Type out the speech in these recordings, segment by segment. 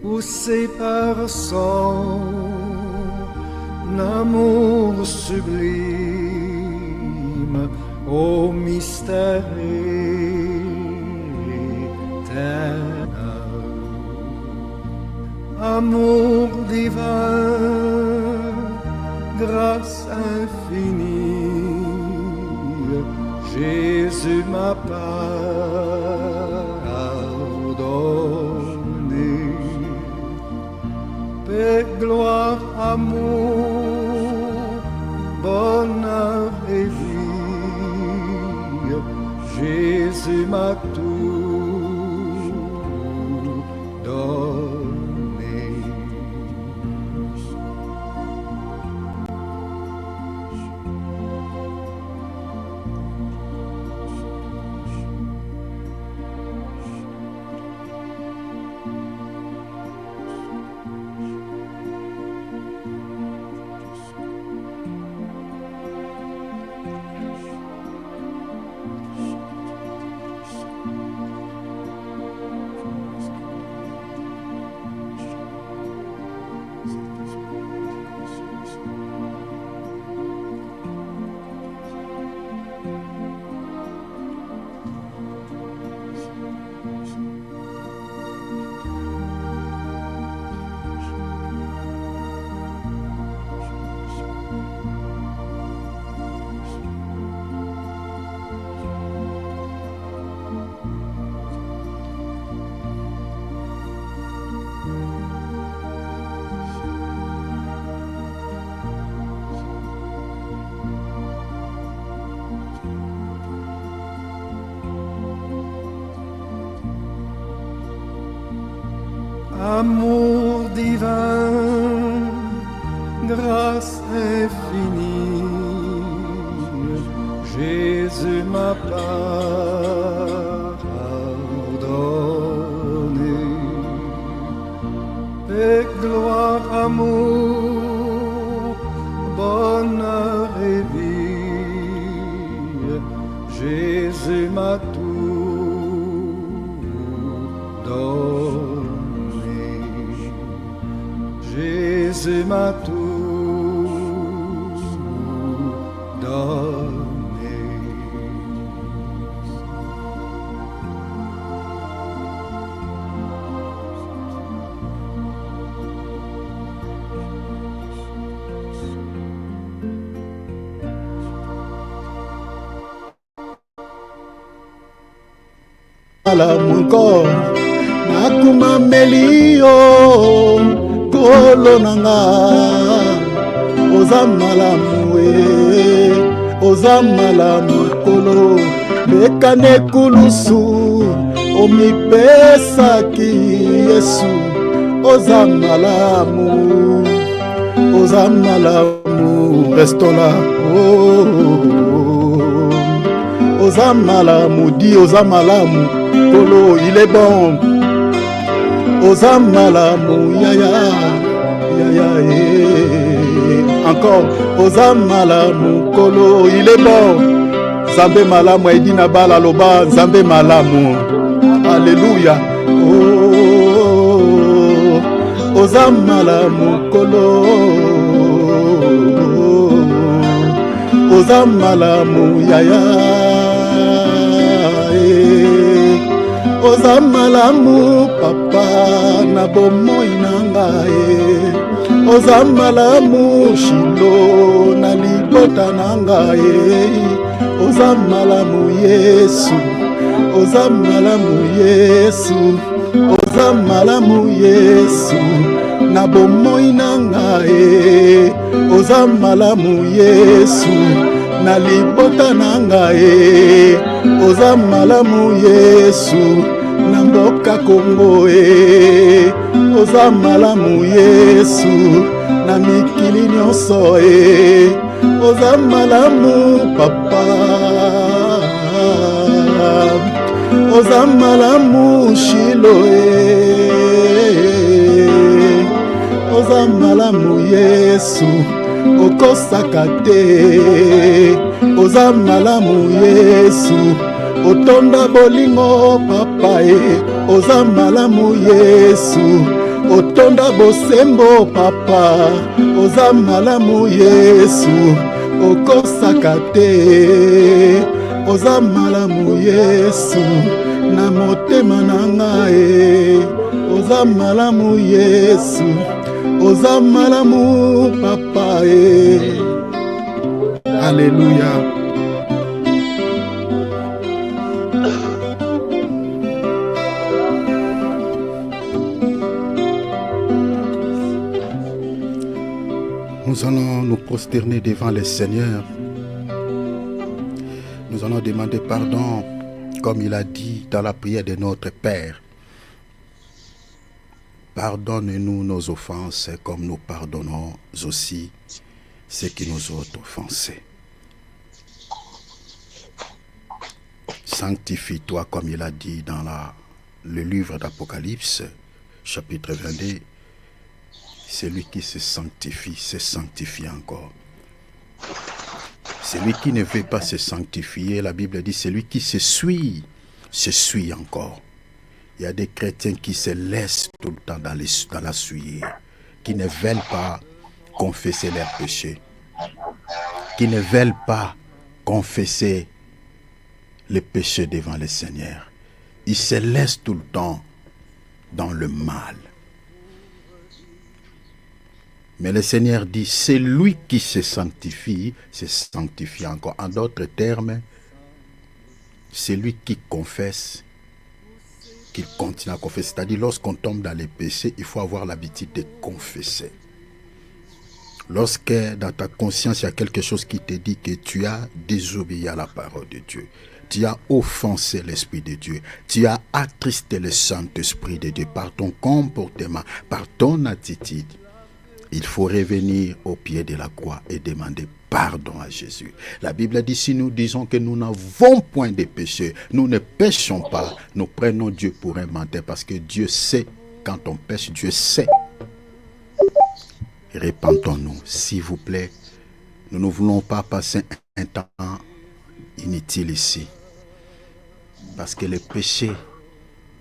poussé par son amour sublime, au mystère éternel. Amour divin, grâce infinie, Jésus m'a pardonné. Paix, gloire, amour, bonheur et vie, Jésus m'a tout donné. Amour divin, grâce infinie, Jésus m'a pardonné. Paix, gloire, amour, bonheur et vie, Jésus m'a tout donné. Jésus m'a tout donné. Malamu encore nakuma melio kolo nanga oza malamu oza malamu kolo bekane kulusu omipesaki Yesu oza malamu restola oza malamu di oza malamu kolo il est bon oza malamu yaya encore oza malamu kolo il est bon Nzambe malamu aidina bala loba Nzambe malamu alléluia oza malamu kolo oza malamu yaya oza malamu papa na bomoi na ngai oza malamu shilo na libota na ngai oza malamu Yesu oza malamu Yesu oza malamu Yesu na bomoi na ngai oza malamu Yesu na libota na ngai oza malamu Yesu na mboka Kongo oza malamu Yesu na mikili nyonso oza malamu papa oza malamu shilo oza malamu Yesu okosaka te oza malamu Yesu otonda bolingo papa oza malamu Yesu otonda bosembo papa, oza malamu Yesu, okosaka te, oza malamu Yesu, na motema na ngai, oza malamu Yesu, oza malamu papa. Alléluia. Nous allons nous prosterner devant le Seigneur. Nous allons demander pardon, comme il a dit dans la prière de notre Père. Pardonne-nous nos offenses, comme nous pardonnons aussi ceux qui nous ont offensés. Sanctifie-toi, comme il a dit dans le livre d'Apocalypse, chapitre 22. Celui qui se sanctifie encore. Celui qui ne veut pas se sanctifier, la Bible dit, celui qui se suit encore. Il y a des chrétiens qui se laissent tout le temps dans la souillure, qui ne veulent pas confesser leurs péchés, qui ne veulent pas confesser les péchés devant le Seigneur. Ils se laissent tout le temps dans le mal. Mais le Seigneur dit, c'est lui qui se sanctifie encore. En d'autres termes, c'est lui qui confesse, qu'il continue à confesser. C'est-à-dire, lorsqu'on tombe dans les péchés, il faut avoir l'habitude de confesser. Lorsque dans ta conscience, il y a quelque chose qui te dit que tu as désobéi à la parole de Dieu, tu as offensé l'Esprit de Dieu, tu as attristé le Saint-Esprit de Dieu par ton comportement, par ton attitude, il faut revenir au pied de la croix et demander pardon à Jésus. La Bible dit, si nous disons que nous n'avons point de péché, nous ne péchons pas, nous prenons Dieu pour un menteur, parce que Dieu sait, quand on pêche, Dieu sait. Repentons-nous, s'il vous plaît. Nous ne voulons pas passer un temps inutile ici, parce que le péché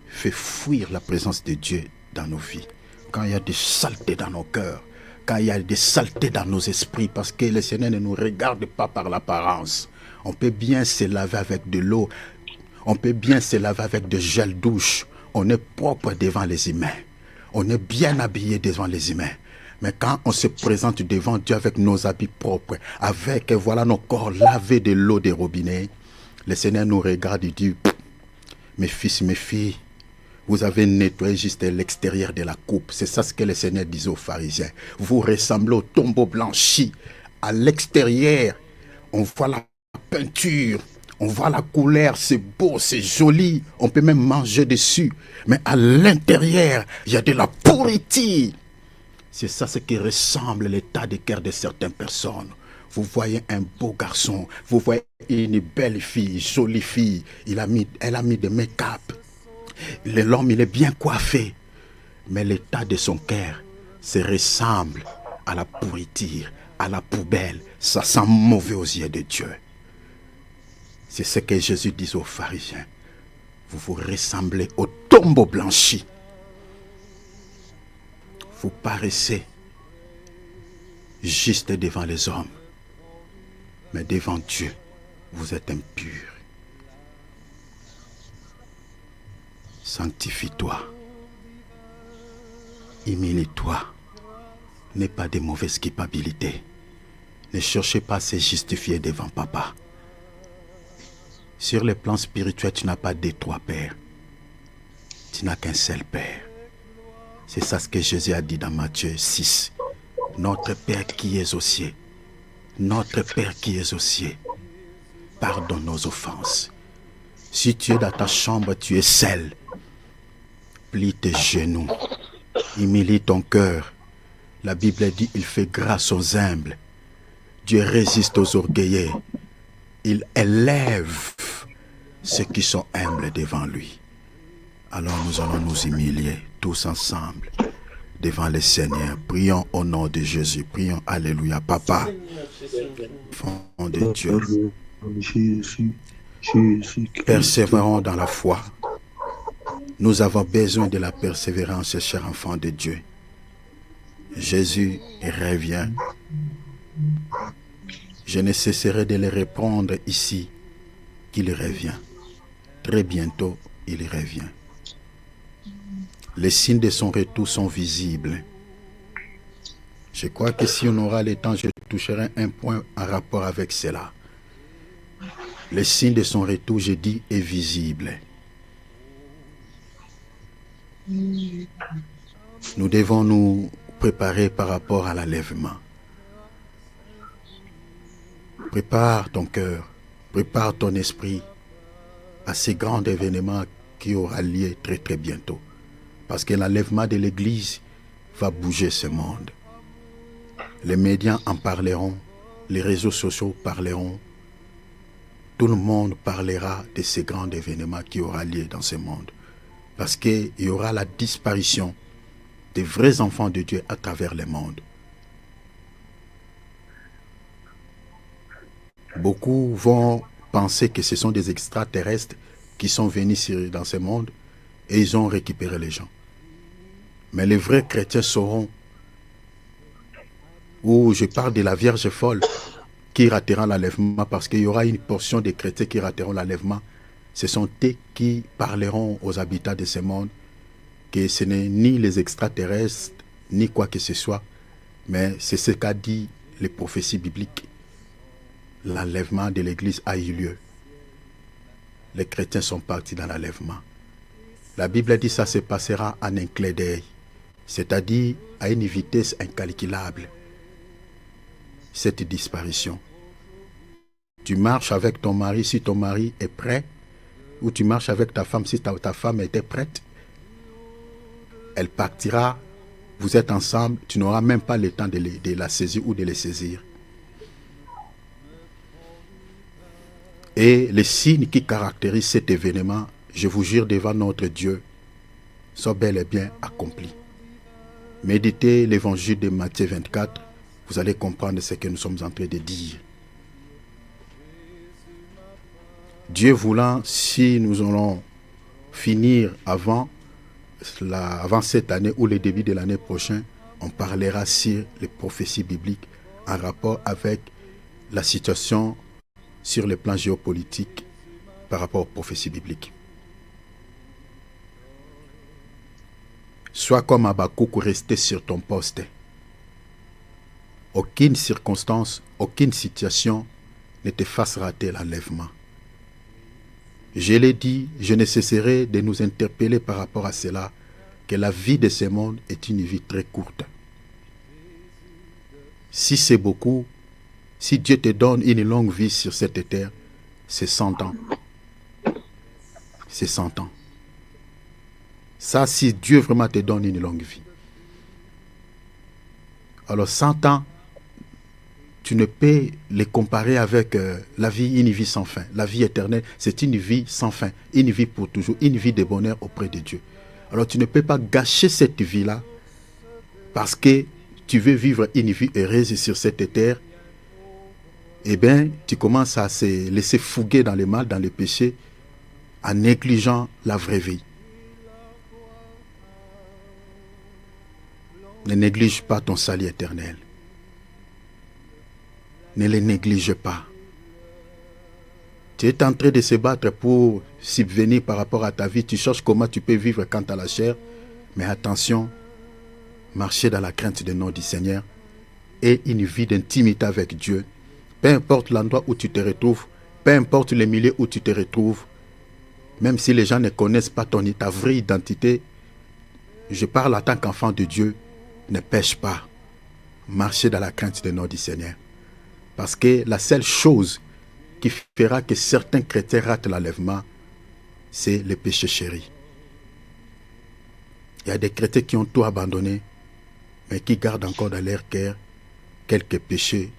fait fuir la présence de Dieu dans nos vies. Quand il y a des saletés dans nos cœurs, quand il y a des saletés dans nos esprits, parce que le Seigneur ne nous regarde pas par l'apparence. On peut bien se laver avec de l'eau, on peut bien se laver avec de gel douche, on est propre devant les humains, on est bien habillé devant les humains. Mais quand on se présente devant Dieu avec nos habits propres, avec voilà nos corps lavés de l'eau des robinets, le Seigneur nous regarde et dit, mes fils, mes filles, vous avez nettoyé juste l'extérieur de la coupe. C'est ça ce que le Seigneur disait aux pharisiens. Vous ressemblez au tombeau blanchi. À l'extérieur, on voit la peinture, on voit la couleur, c'est beau, c'est joli. On peut même manger dessus. Mais à l'intérieur, il y a de la pourriture. C'est ça ce qui ressemble l'état de cœur de certaines personnes. Vous voyez un beau garçon, vous voyez une belle fille, jolie fille. Elle a mis des make-up. L'homme, il est bien coiffé, mais l'état de son cœur se ressemble à la pourriture, à la poubelle. Ça sent mauvais aux yeux de Dieu. C'est ce que Jésus dit aux pharisiens. Vous vous ressemblez au tombeau blanchi. Vous paraissez juste devant les hommes, mais devant Dieu, vous êtes impurs. Sanctifie-toi, humilie-toi, n'aie pas de mauvaise culpabilité, ne cherchez pas à se justifier devant papa. Sur le plan spirituel, tu n'as pas de trois pères, tu n'as qu'un seul père. C'est ça ce que Jésus a dit dans Matthieu 6. Notre Père qui es aux cieux, notre Père qui es aux cieux, pardonne nos offenses. Si tu es dans ta chambre, tu es seul. Plie tes genoux, humilie ton cœur. La Bible dit, il fait grâce aux humbles. Dieu résiste aux orgueilleux. Il élève ceux qui sont humbles devant lui. Alors nous allons nous humilier tous ensemble devant le Seigneur. Prions au nom de Jésus. Prions, alléluia. Papa, enfant de Dieu, persévérons dans la foi. Nous avons besoin de la persévérance, cher enfant de Dieu. Jésus revient. Je ne cesserai de le répondre ici qu'il revient. Très bientôt, il revient. Les signes de son retour sont visibles. Je crois que si on aura le temps, je toucherai un point en rapport avec cela. Le signe de son retour, je dis, est visible. Nous devons nous préparer par rapport à l'enlèvement. Prépare ton cœur, prépare ton esprit à ces grands événements qui aura lieu très très bientôt. Parce que l'enlèvement de l'Église va bouger ce monde. Les médias en parleront, les réseaux sociaux parleront. Tout le monde parlera de ces grands événements qui aura lieu dans ce monde. Parce qu'il y aura la disparition des vrais enfants de Dieu à travers le monde. Beaucoup vont penser que ce sont des extraterrestres qui sont venus dans ce monde et ils ont récupéré les gens. Mais les vrais chrétiens sauront, où je parle de la Vierge folle qui ratera l'enlèvement, parce qu'il y aura une portion des chrétiens qui rateront l'enlèvement. Ce sont eux qui parleront aux habitants de ce monde que ce n'est ni les extraterrestres, ni quoi que ce soit, mais c'est ce qu'a dit les prophéties bibliques. L'enlèvement de l'Église a eu lieu. Les chrétiens sont partis dans l'enlèvement. La Bible dit que ça se passera en un clin d'œil, c'est-à-dire à une vitesse incalculable. Cette disparition. Tu marches avec ton mari si ton mari est prêt, ou tu marches avec ta femme si ta femme était prête. Elle partira, vous êtes ensemble, tu n'auras même pas le temps de la saisir ou de les saisir. Et les signes qui caractérisent cet événement, je vous jure devant notre Dieu, sont bel et bien accomplis. Méditez l'évangile de Matthieu 24, vous allez comprendre ce que nous sommes en train de dire. Dieu voulant, si nous allons finir avant cette année ou le début de l'année prochaine, on parlera sur les prophéties bibliques en rapport avec la situation sur le plan géopolitique par rapport aux prophéties bibliques. Sois comme Habakkuk, rester sur ton poste. Aucune circonstance, aucune situation ne te fasse rater l'enlèvement. Je l'ai dit, je ne cesserai de nous interpeller par rapport à cela, que la vie de ce monde est une vie très courte. Si c'est beaucoup, si Dieu te donne une longue vie sur cette terre, c'est 100 ans. C'est 100 ans. Ça, si Dieu vraiment te donne une longue vie. Alors 100 ans, tu ne peux les comparer avec la vie, une vie sans fin. La vie éternelle, c'est une vie sans fin, une vie pour toujours, une vie de bonheur auprès de Dieu. Alors tu ne peux pas gâcher cette vie-là parce que tu veux vivre une vie heureuse sur cette terre. Eh bien, tu commences à se laisser fouguer dans le mal, dans le péché, en négligeant la vraie vie. Ne néglige pas ton salut éternel. Ne les néglige pas. Tu es en train de se battre pour subvenir par rapport à ta vie. Tu cherches comment tu peux vivre quant à la chair. Mais attention, marcher dans la crainte du nom du Seigneur et une vie d'intimité avec Dieu. Peu importe l'endroit où tu te retrouves, peu importe le milieu où tu te retrouves, même si les gens ne connaissent pas ta vraie identité, je parle en tant qu'enfant de Dieu, ne pêche pas. Marchez dans la crainte du nom du Seigneur. Parce que la seule chose qui fera que certains chrétiens ratent l'enlèvement, c'est le péché chéri. Il y a des chrétiens qui ont tout abandonné, mais qui gardent encore dans leur cœur quelques péchés,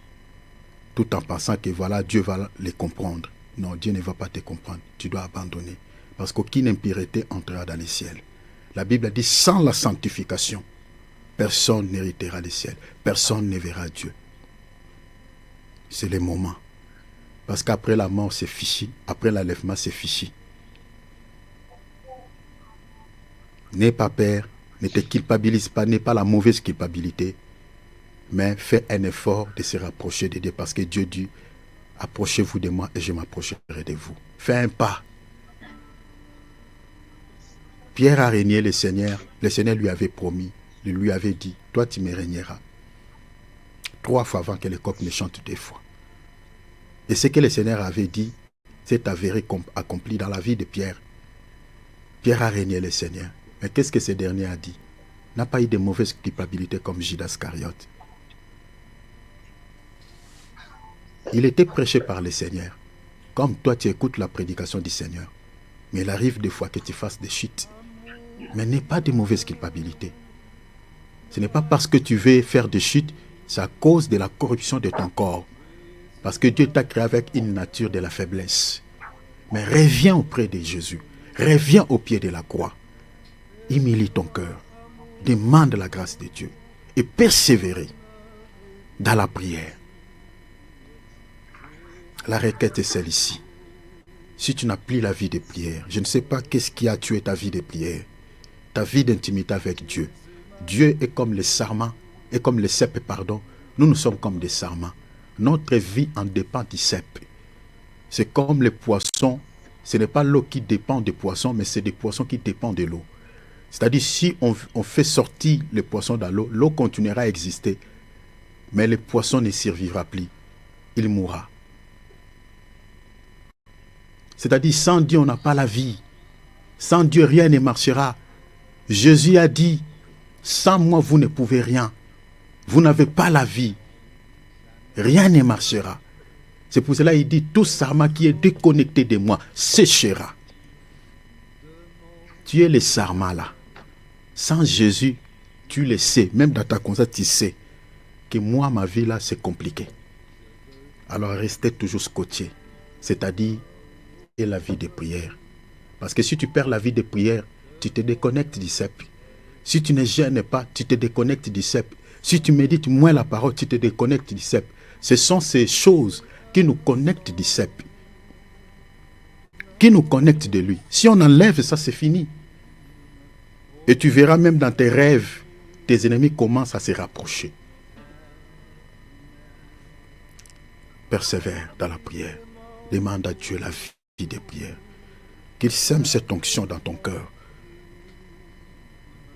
tout en pensant que voilà, Dieu va les comprendre. Non, Dieu ne va pas te comprendre. Tu dois abandonner. Parce qu'aucune impureté entrera dans les ciels. La Bible dit, sans la sanctification, personne n'héritera les ciels. Personne ne verra Dieu. C'est le moment. Parce qu'après la mort, c'est fichu. Après l'enlèvement, c'est fichu. N'aie pas peur, Ne te culpabilise pas, n'est pas la mauvaise culpabilité, mais fais un effort de se rapprocher de Dieu, parce que Dieu dit, approchez-vous de moi et je m'approcherai de vous. Fais un pas. Pierre a régné le Seigneur lui avait promis, il lui avait dit, toi tu me régneras. 3 fois avant que le coq ne chante 2 fois. Et ce que le Seigneur avait dit, s'est avéré accompli dans la vie de Pierre. Pierre a régné le Seigneur. Mais qu'est-ce que ce dernier a dit? N'a pas eu de mauvaise culpabilité comme Judas Iscariote. Il était prêché par le Seigneur. Comme toi tu écoutes la prédication du Seigneur. Mais il arrive des fois que tu fasses des chutes. Mais n'est pas de mauvaise culpabilité. Ce n'est pas parce que tu veux faire des chutes, c'est à cause de la corruption de ton corps. Parce que Dieu t'a créé avec une nature de la faiblesse. Mais reviens auprès de Jésus. Reviens au pied de la croix. Humilie ton cœur. Demande la grâce de Dieu. Et persévérer dans la prière. La requête est celle-ci. Si tu n'as plus la vie de prière, je ne sais pas qu'est-ce qui a tué ta vie de prière. Ta vie d'intimité avec Dieu. Dieu est comme les sarments, et comme les cèpes, pardon. Nous sommes comme des sarments. Notre vie en dépend du cèpe. C'est comme les poissons. Ce n'est pas l'eau qui dépend des poissons, mais c'est des poissons qui dépendent de l'eau. C'est-à-dire, si on fait sortir les poissons dans l'eau, l'eau continuera à exister. Mais le poisson ne survivra plus. Il mourra. C'est-à-dire, sans Dieu, on n'a pas la vie. Sans Dieu, rien ne marchera. Jésus a dit, sans moi, vous ne pouvez rien. Vous n'avez pas la vie. Rien ne marchera. C'est pour cela qu'il dit, tout sarment qui est déconnecté de moi séchera. Tu es le sarment là. Sans Jésus, tu le sais. Même dans ta conscience, tu sais que moi, ma vie là, c'est compliqué. Alors restez toujours scotché. C'est-à-dire, et la vie de prière. Parce que si tu perds la vie de prière, tu te déconnectes du cèpe. Si tu ne jeûnes pas, tu te déconnectes du cèpe. Si tu médites moins la parole, tu te déconnectes du cèpe. Ce sont ces choses qui nous connectent du cèpe. Qui nous connectent de lui. Si on enlève ça, c'est fini. Et tu verras même dans tes rêves, tes ennemis commencent à se rapprocher. Persévère dans la prière. Demande à Dieu la vie de prière. Qu'il sème cette onction dans ton cœur.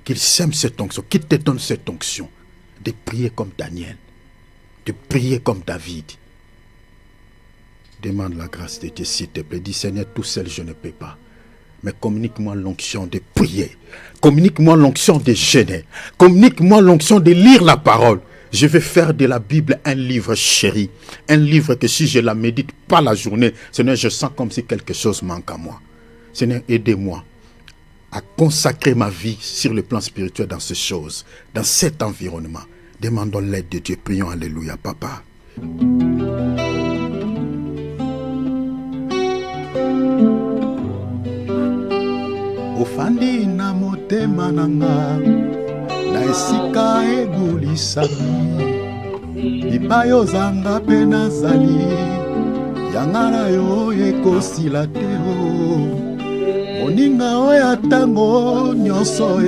Qu'il sème cette onction. Qu'il te donne cette onction. De prier comme Daniel. De prier comme David. Demande la grâce de Dieu, s'il te plaît. Dis, Seigneur, tout seul je ne peux pas. Mais communique-moi l'onction de prier. Communique-moi l'onction de jeûner. Communique-moi l'onction de lire la parole. Je vais faire de la Bible un livre chéri. Un livre que si je la médite pas la journée, Seigneur, je sens comme si quelque chose manque à moi. Seigneur, aidez-moi à consacrer ma vie sur le plan spirituel dans ces choses, dans cet environnement. Demandons l'aide de Dieu. Prions, alléluia, papa. Ofandi na motema nanga na esika ebulisami bipai ozanga mpe nazali yanga na yo ekosila te o moninga oyo ntango nyonso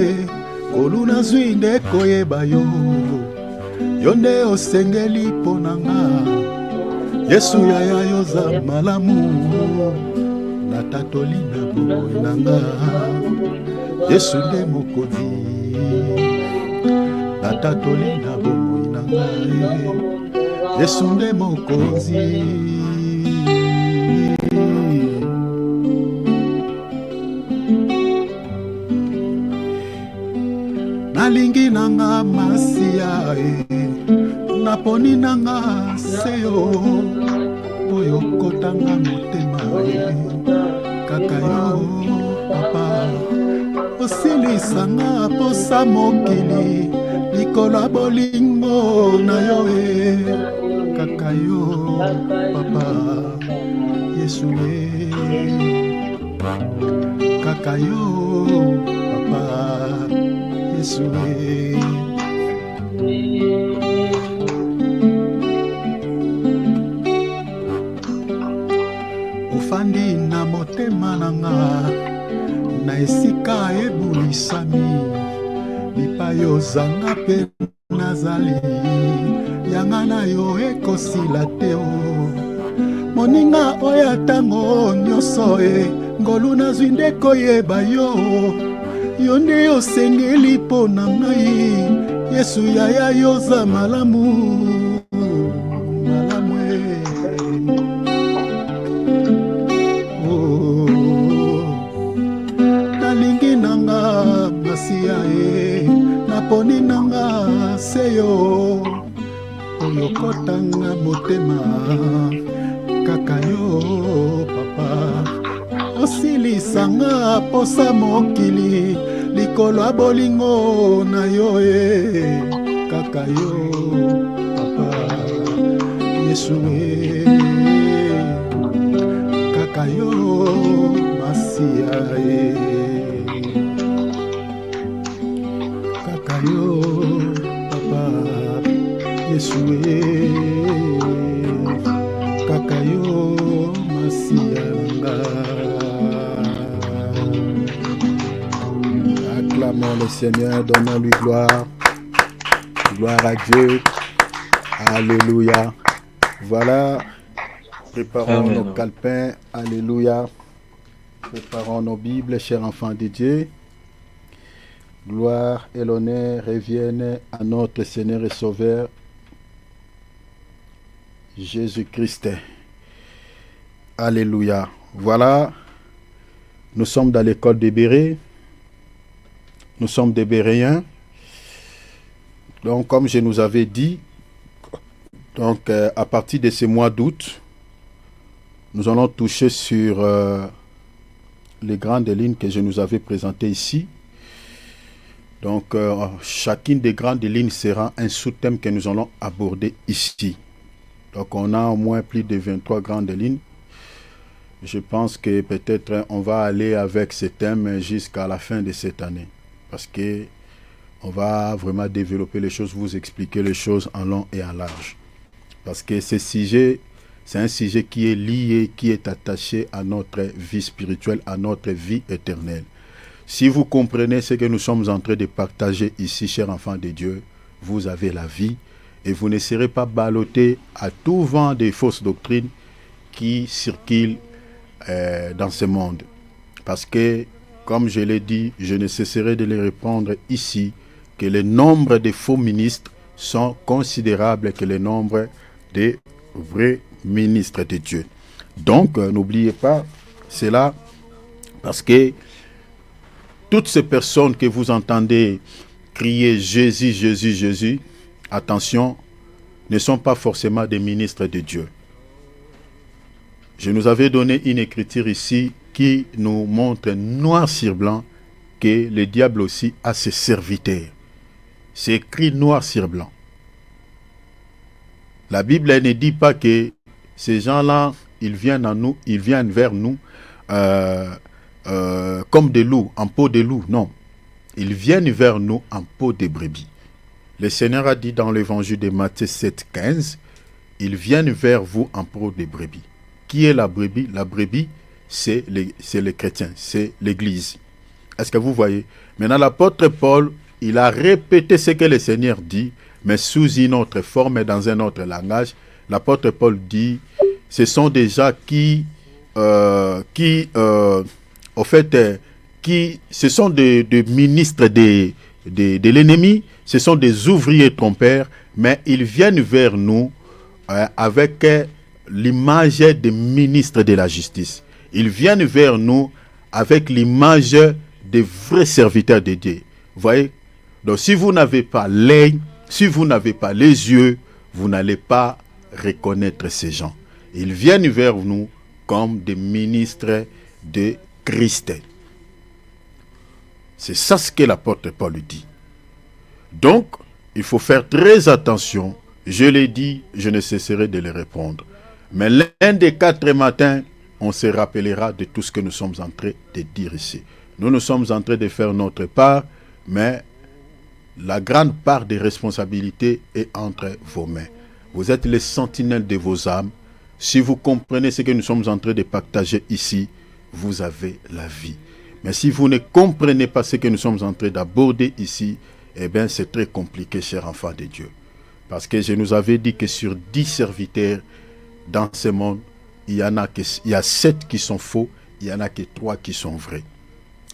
kolu nazwi nde koyeba yo yo nde osengeli mpo na nga Yesu yaya yoza malamu natatoli na bomoi na nga Yesu nde mokonzi natatoli na bomoi na nga Yesu nde mokonzi nalingi na nga masiya naponi na nga seyo oyo kotanga motema kaka yo papa osilisanga posa mokili likolo bolingo na yo kaka yo papa Yesu kaka yo papa Yesu ofandi na motema nanga na esika ebulisami epai ozanga mpe nazali yanga na yo ekosila te o moninga oyo ntango nyonso ngolu nazwi nde koyeba yo yo nde osengeli mpo na ngai Yesu yaya yoza malamu malamu nalingi nanga masiya naponi nanga seyo oyo kotanga motema kaka yo papa osilisanga posa mokili likolo ya bolingo na yo kaka yo papa Yesu kaka yo masiya kaka yo papa Yesu kaka yo masiya nga. Acclamons le Seigneur, donnons-lui gloire. Gloire à Dieu. Alléluia. Voilà. Préparons Amen. nos calepins. Alléluia. Préparons nos Bibles, chers enfants de Dieu. Gloire et l'honneur reviennent à notre Seigneur et Sauveur, Jésus-Christ. Alléluia. Voilà. Nous sommes dans l'école de Béret. Nous sommes des Béréens. Donc, comme je nous avais dit, donc, à partir de ce mois d'août, nous allons toucher sur les grandes lignes que je nous avais présentées ici. Donc, chacune des grandes lignes sera un sous-thème que nous allons aborder ici. Donc, on a au moins plus de 23 grandes lignes. Je pense que peut-être on va aller avec ce thème jusqu'à la fin de cette année. Parce que on va vraiment développer les choses, vous expliquer les choses en long et en large. Parce que ce sujet, c'est un sujet qui est lié, qui est attaché à notre vie spirituelle, à notre vie éternelle. Si vous comprenez ce que nous sommes en train de partager ici, chers enfants de Dieu, vous avez la vie et vous ne serez pas ballottés à tout vent des fausses doctrines qui circulent dans ce monde. Parce que, comme je l'ai dit, je ne cesserai de les répondre ici, que le nombre de faux ministres sont considérables que le nombre des vrais ministres de Dieu. Donc, n'oubliez pas cela, parce que toutes ces personnes que vous entendez crier Jésus, Jésus, Jésus, attention, ne sont pas forcément des ministres de Dieu. Je nous avais donné une écriture ici qui nous montre noir sur blanc que le diable aussi a ses serviteurs. C'est écrit noir sur blanc. La Bible ne dit pas que ces gens-là, ils viennent à nous, ils viennent vers nous comme des loups, en peau de loup. Non. Ils viennent vers nous en peau de brebis. Le Seigneur a dit dans l'évangile de Matthieu 7, 15, ils viennent vers vous en peau de brebis. Qui est la brebis? La brebis, c'est les chrétiens, c'est l'Église. Est-ce que vous voyez? Maintenant, l'apôtre Paul, il a répété ce que le Seigneur dit, mais sous une autre forme et dans un autre langage. L'apôtre Paul dit, ce sont des gens ce sont des ministres de l'ennemi, ce sont des ouvriers trompeurs, mais ils viennent vers nous avec l'image des ministres de la justice. Ils viennent vers nous avec l'image des vrais serviteurs de Dieu. Vous voyez? Donc si vous n'avez pas l'œil, si vous n'avez pas les yeux, vous n'allez pas reconnaître ces gens. Ils viennent vers nous comme des ministres de Christ. C'est ça ce que l'apôtre Paul dit. Donc, il faut faire très attention. Je l'ai dit, je ne cesserai de le répondre. Mais l'un des 4 matins, on se rappellera de tout ce que nous sommes en train de dire ici. Nous sommes en train de faire notre part, mais la grande part des responsabilités est entre vos mains. Vous êtes les sentinelles de vos âmes. Si vous comprenez ce que nous sommes en train de partager ici, vous avez la vie. Mais si vous ne comprenez pas ce que nous sommes en train d'aborder ici, eh bien c'est très compliqué, chers enfants de Dieu. Parce que je nous avais dit que sur 10 serviteurs dans ce monde, il y a 7 qui sont faux, il y en a que 3 qui sont vrais.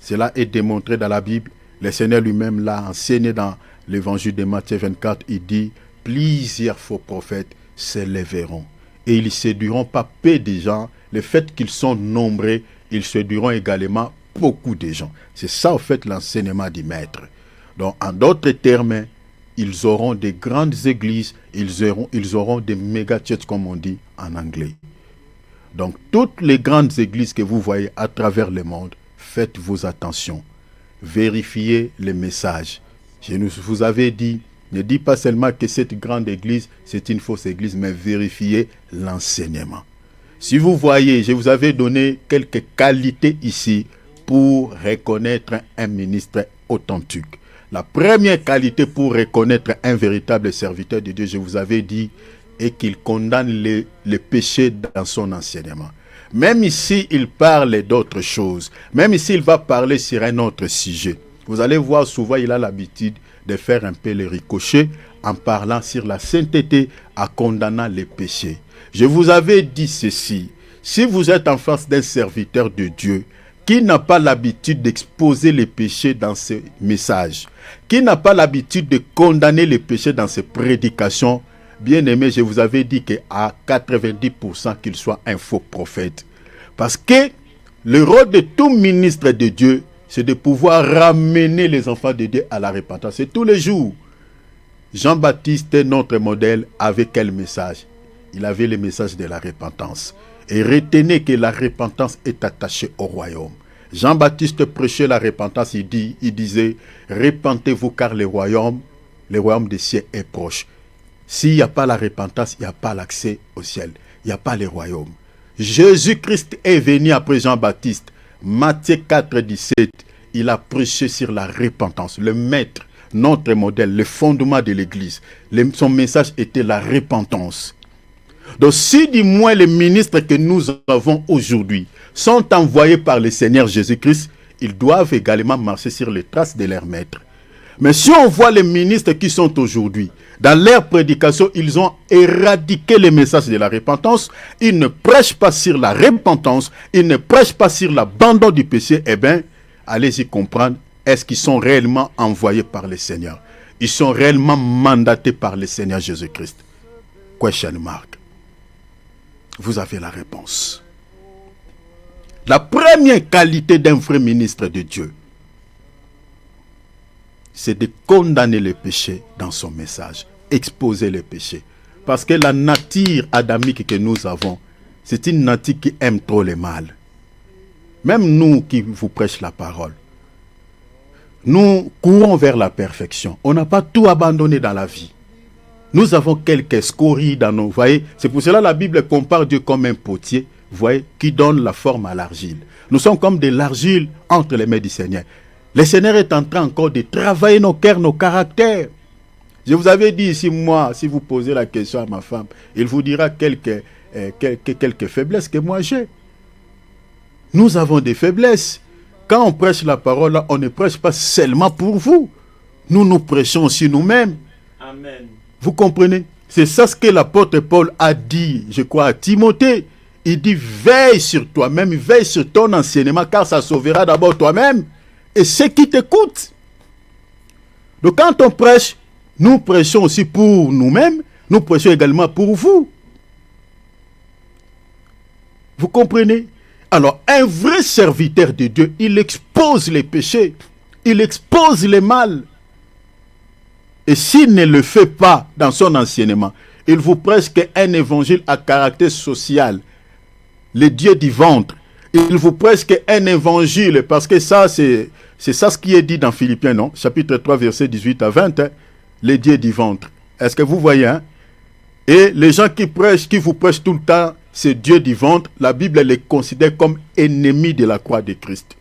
Cela est démontré dans la Bible. Le Seigneur lui-même l'a enseigné dans l'évangile de Matthieu 24. Il dit, plusieurs faux prophètes s'élèveront. Et ils ne séduiront pas peu de gens. Le fait qu'ils sont nombreux, ils séduiront également beaucoup de gens. C'est ça, en fait, l'enseignement du Maître. Donc, en d'autres termes, ils auront des grandes églises, ils auront des méga-churches, comme on dit en anglais. Donc, toutes les grandes églises que vous voyez à travers le monde, faites vos attentions. Vérifiez les messages. Je vous avais dit, ne dites pas seulement que cette grande église, c'est une fausse église, mais vérifiez l'enseignement. Si vous voyez, je vous avais donné quelques qualités ici pour reconnaître un ministre authentique. La première qualité pour reconnaître un véritable serviteur de Dieu, je vous avais dit, est qu'il condamne les péchés dans son enseignement. Même ici, il parle d'autres choses. Même ici, il va parler sur un autre sujet. Vous allez voir, souvent, il a l'habitude de faire un peu le ricochet en parlant sur la sainteté, en condamnant les péchés. Je vous avais dit ceci. Si vous êtes en face d'un serviteur de Dieu, qui n'a pas l'habitude d'exposer les péchés dans ses messages, qui n'a pas l'habitude de condamner les péchés dans ses prédications, bien aimé, je vous avais dit qu'à 90% qu'il soit un faux prophète. Parce que le rôle de tout ministre de Dieu, c'est de pouvoir ramener les enfants de Dieu à la repentance. C'est tous les jours. Jean-Baptiste, notre modèle, avait quel message? Il avait le message de la repentance. Et retenez que la repentance est attachée au royaume. Jean-Baptiste prêchait la repentance, il disait, repentez-vous car le royaume des cieux est proche. S'il n'y a pas la repentance, il n'y a pas l'accès au ciel. Il n'y a pas le royaume. Jésus-Christ est venu après Jean-Baptiste. Matthieu 4, 17, il a prêché sur la repentance. Le maître, notre modèle, le fondement de l'église. Son message était la repentance. Donc si du moins les ministres que nous avons aujourd'hui sont envoyés par le Seigneur Jésus-Christ, ils doivent également marcher sur les traces de leur maître. Mais si on voit les ministres qui sont aujourd'hui, dans leur prédication, ils ont éradiqué le message de la repentance, ils ne prêchent pas sur la repentance, ils ne prêchent pas sur l'abandon du péché, eh bien, allez-y comprendre, est-ce qu'ils sont réellement envoyés par le Seigneur? Ils sont réellement mandatés par le Seigneur Jésus-Christ? Question mark. Vous avez la réponse. La première qualité d'un vrai ministre de Dieu, c'est de condamner le péché dans son message, exposer le péché. Parce que la nature adamique que nous avons, c'est une nature qui aime trop le mal. Même nous qui vous prêchons la parole, nous courons vers la perfection. On n'a pas tout abandonné dans la vie. Nous avons quelques scories dans nos... Voyez, c'est pour cela que la Bible compare Dieu comme un potier, voyez, qui donne la forme à l'argile. Nous sommes comme de l'argile entre les mains du Seigneur. Le Seigneur est en train encore de travailler nos cœurs, nos caractères. Je vous avais dit ici, moi, si vous posez la question à ma femme, il vous dira quelques faiblesses que moi j'ai. Nous avons des faiblesses. Quand on prêche la parole, on ne prêche pas seulement pour vous. Nous prêchons aussi nous-mêmes. Amen. Vous comprenez? C'est ça ce que l'apôtre Paul a dit, je crois, à Timothée. Il dit, veille sur toi-même, veille sur ton enseignement, car ça sauvera d'abord toi-même et ceux qui t'écoutent. Donc quand on prêche, nous prêchons aussi pour nous-mêmes, nous prêchons également pour vous. Vous comprenez? Alors, un vrai serviteur de Dieu, il expose les péchés, il expose les mal. Et s'il ne le fait pas dans son enseignement, il vous prêche un évangile à caractère social, le Dieu du ventre. Il vous prêche un évangile, parce que ça, c'est ça ce qui est dit dans Philippiens, non? Chapitre 3, versets 18 à 20, hein? Les dieux du ventre. Est-ce que vous voyez, hein? Et les gens qui vous prêchent tout le temps, ces dieux du ventre, la Bible les considère comme ennemis de la croix de Christ.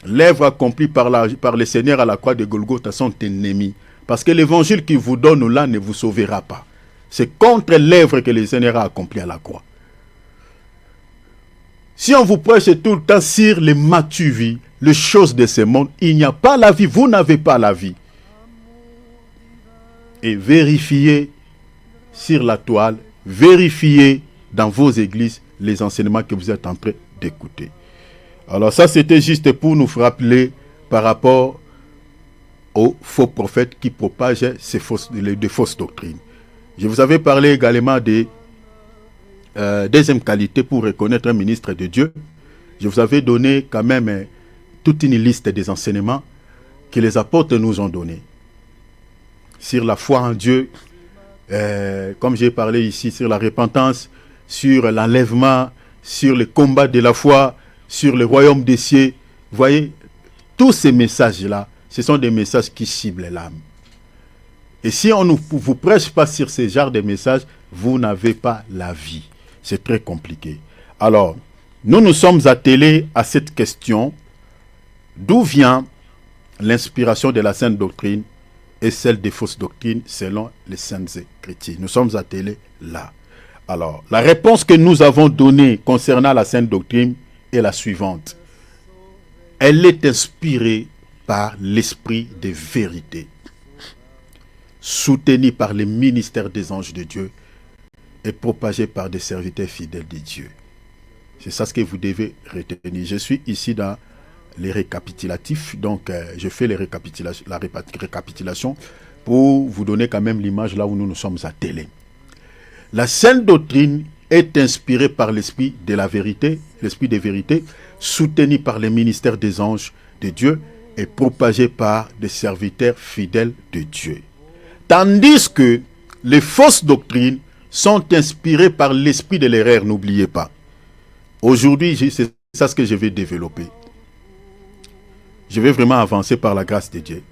L'œuvre accomplie par le Seigneur à la croix de Golgotha sont ennemis. Parce que l'évangile qu'il vous donne là ne vous sauvera pas. C'est contre l'œuvre que le Seigneur a accomplie à la croix. Si on vous prêche tout le temps sur les matu-vies, les choses de ce monde, il n'y a pas la vie, vous n'avez pas la vie. et vérifiez sur la toile, vérifiez dans vos églises les enseignements que vous êtes en train d'écouter. Alors ça, c'était juste pour nous rappeler par rapport aux faux prophètes qui propageaient de fausses doctrines. Je vous avais parlé également des deuxième qualité pour reconnaître un ministre de Dieu. Je vous avais donné quand même toute une liste des enseignements que les apôtres nous ont donnés. Sur la foi en Dieu, comme j'ai parlé ici, sur la repentance, sur l'enlèvement, sur le combat de la foi, sur le royaume des cieux. Vous voyez, tous ces messages-là, ce sont des messages qui ciblent l'âme. Et si on ne vous prêche pas sur ces genres de messages, vous n'avez pas la vie. C'est très compliqué. Alors, nous nous sommes attelés à cette question. D'où vient l'inspiration de la sainte doctrine et celle des fausses doctrines selon les saintes écritures? Nous sommes attelés là. Alors, la réponse que nous avons donnée concernant la sainte doctrine est la suivante. Elle est inspirée par l'esprit de vérité, soutenue par les ministères des anges de Dieu et propagée par des serviteurs fidèles de Dieu. C'est ça ce que vous devez retenir. Je suis ici dans les récapitulatifs, donc je fais la récapitulation pour vous donner quand même l'image là où nous nous sommes attelés. La sainte doctrine est inspirée par l'esprit de la vérité, l'esprit de vérité, soutenu par les ministères des anges de Dieu et propagé par des serviteurs fidèles de Dieu. Tandis que les fausses doctrines sont inspirées par l'esprit de l'erreur, n'oubliez pas. Aujourd'hui, c'est ça ce que je vais développer. Je vais vraiment avancer par la grâce de Dieu.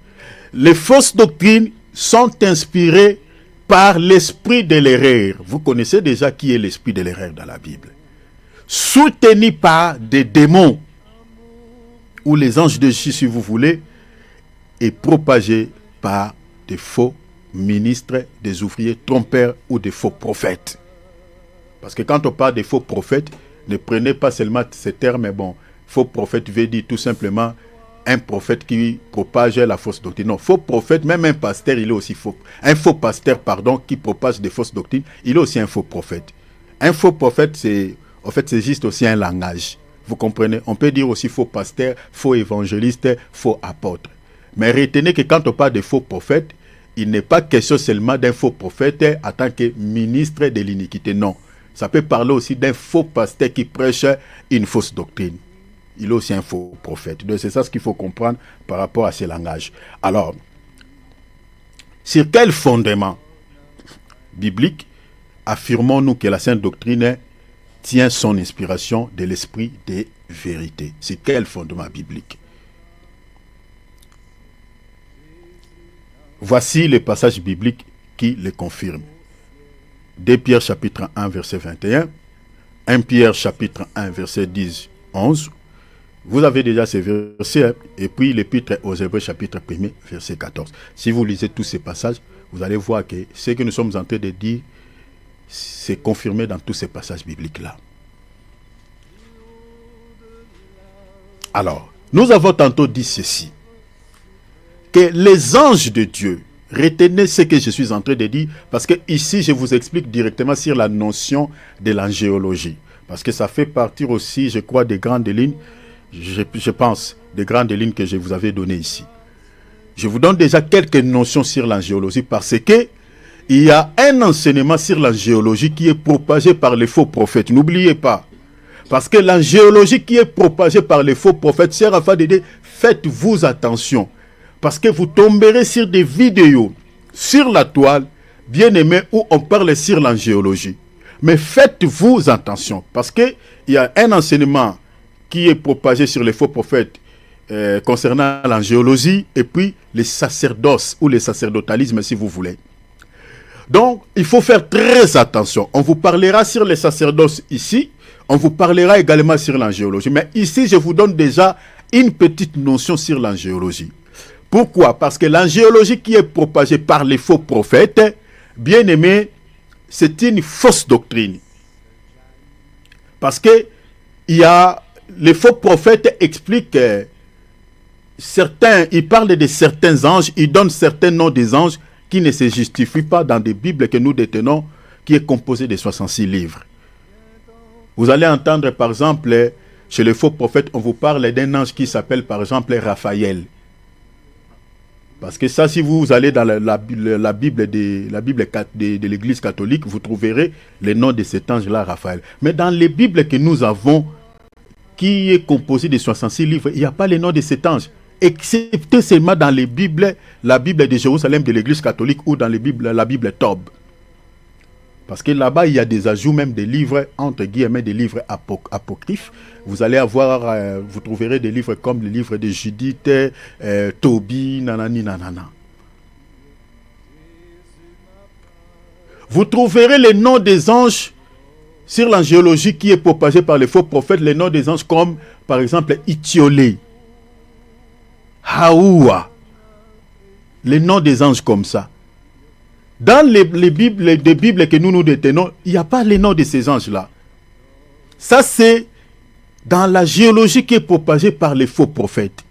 Les fausses doctrines sont inspirées par l'esprit de l'erreur. Vous connaissez déjà qui est l'esprit de l'erreur dans la Bible. Soutenu par des démons, ou les anges de Dieu, si vous voulez, et propagé par des faux ministres, des ouvriers trompeurs ou des faux prophètes. Parce que quand on parle des faux prophètes, ne prenez pas seulement ces termes, mais bon, faux prophète veut dire tout simplement un prophète qui propage la fausse doctrine. Non, faux prophète, même un pasteur, il est aussi faux. Un faux pasteur, pardon, qui propage des fausses doctrines, il est aussi un faux prophète. Un faux prophète, c'est juste aussi un langage. Vous comprenez? On peut dire aussi faux pasteur, faux évangéliste, faux apôtre. Mais retenez que quand on parle de faux prophète, il n'est pas question seulement d'un faux prophète en tant que ministre de l'iniquité. Non. Ça peut parler aussi d'un faux pasteur qui prêche une fausse doctrine. Il est aussi un faux prophète. Donc c'est ça ce qu'il faut comprendre par rapport à ces langages. Alors, sur quel fondement biblique affirmons-nous que la sainte doctrine tient son inspiration de l'esprit des vérités? C'est quel fondement biblique? Voici les passages bibliques qui le confirment. 2 Pierre chapitre 1 verset 21, 1 Pierre chapitre 1 verset 10, 11. Vous avez déjà ces versets, et puis l'épître aux Hébreux chapitre 1 verset 14. Si vous lisez tous ces passages, vous allez voir que ce que nous sommes en train de dire, c'est confirmé dans tous ces passages bibliques-là. Alors, nous avons tantôt dit ceci, que les anges de Dieu, retenez ce que je suis en train de dire, parce que ici, je vous explique directement sur la notion de l'angéologie. Parce que ça fait partir aussi, je crois, des grandes lignes, je pense, des grandes lignes que je vous avais données ici. Je vous donne déjà quelques notions sur l'angéologie, parce que il y a un enseignement sur l'angéologie qui est propagé par les faux prophètes. N'oubliez pas. Parce que l'angéologie qui est propagée par les faux prophètes, cher afin de dire, faites-vous attention. Parce que vous tomberez sur des vidéos, sur la toile, bien aimé, où on parle sur l'angéologie. Mais faites-vous attention, parce qu'il y a un enseignement qui est propagé sur les faux prophètes concernant l'angéologie, et puis les sacerdoces, ou les sacerdotalismes, si vous voulez. Donc, il faut faire très attention. On vous parlera sur les sacerdoces ici, on vous parlera également sur l'angéologie. Mais ici, je vous donne déjà une petite notion sur l'angéologie. Pourquoi? Parce que l'angéologie qui est propagée par les faux prophètes, bien aimé, c'est une fausse doctrine. Parce que les faux prophètes expliquent certains, ils parlent de certains anges, ils donnent certains noms des anges qui ne se justifie pas dans des Bibles que nous détenons, qui est composée de 66 livres. Vous allez entendre, par exemple, chez les faux prophètes, on vous parle d'un ange qui s'appelle, par exemple, Raphaël. Parce que ça, si vous allez dans la Bible de l'Église catholique, vous trouverez le nom de cet ange-là, Raphaël. Mais dans les Bibles que nous avons, qui est composée de 66 livres, il n'y a pas le nom de cet ange. Excepté seulement dans les Bibles, la Bible de Jérusalem de l'Église catholique ou dans la Bible Tob. Parce que là-bas, il y a des ajouts, même des livres, entre guillemets, des livres apocryphes. Vous allez avoir, vous trouverez des livres comme le livre de Judith, Tobie, nanani, nanana. Vous trouverez les noms des anges sur l'angéologie qui est propagée par les faux prophètes, les noms des anges comme, par exemple, Itiolé, Haoua, les noms des anges comme ça. Dans les Bibles que nous détenons, il n'y a pas les noms de ces anges-là. Ça, c'est dans la géologie qui est propagée par les faux prophètes.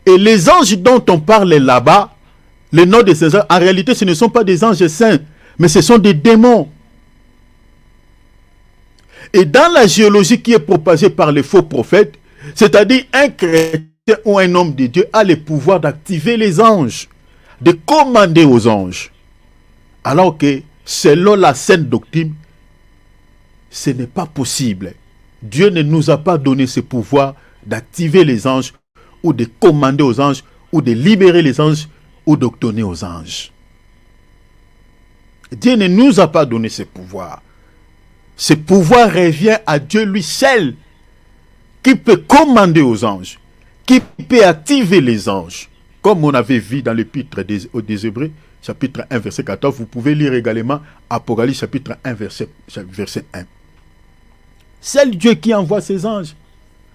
Et les anges dont on parle là-bas, les noms de ces anges, en réalité, ce ne sont pas des anges saints, mais ce sont des démons. Et dans la géologie qui est propagée par les faux prophètes, c'est-à-dire un chrétien ou un homme de Dieu a le pouvoir d'activer les anges, de commander aux anges. Alors que, selon la sainte doctrine, ce n'est pas possible. Dieu ne nous a pas donné ce pouvoir d'activer les anges, ou de commander aux anges, ou de libérer les anges, ou d'ordonner aux anges. Dieu ne nous a pas donné ce pouvoir. Ce pouvoir revient à Dieu lui seul, qui peut commander aux anges, qui peut activer les anges. Comme on avait vu dans l'épître des Hébreux, chapitre 1, verset 14, vous pouvez lire également Apocalypse, chapitre 1, verset 1. C'est le Dieu qui envoie ses anges.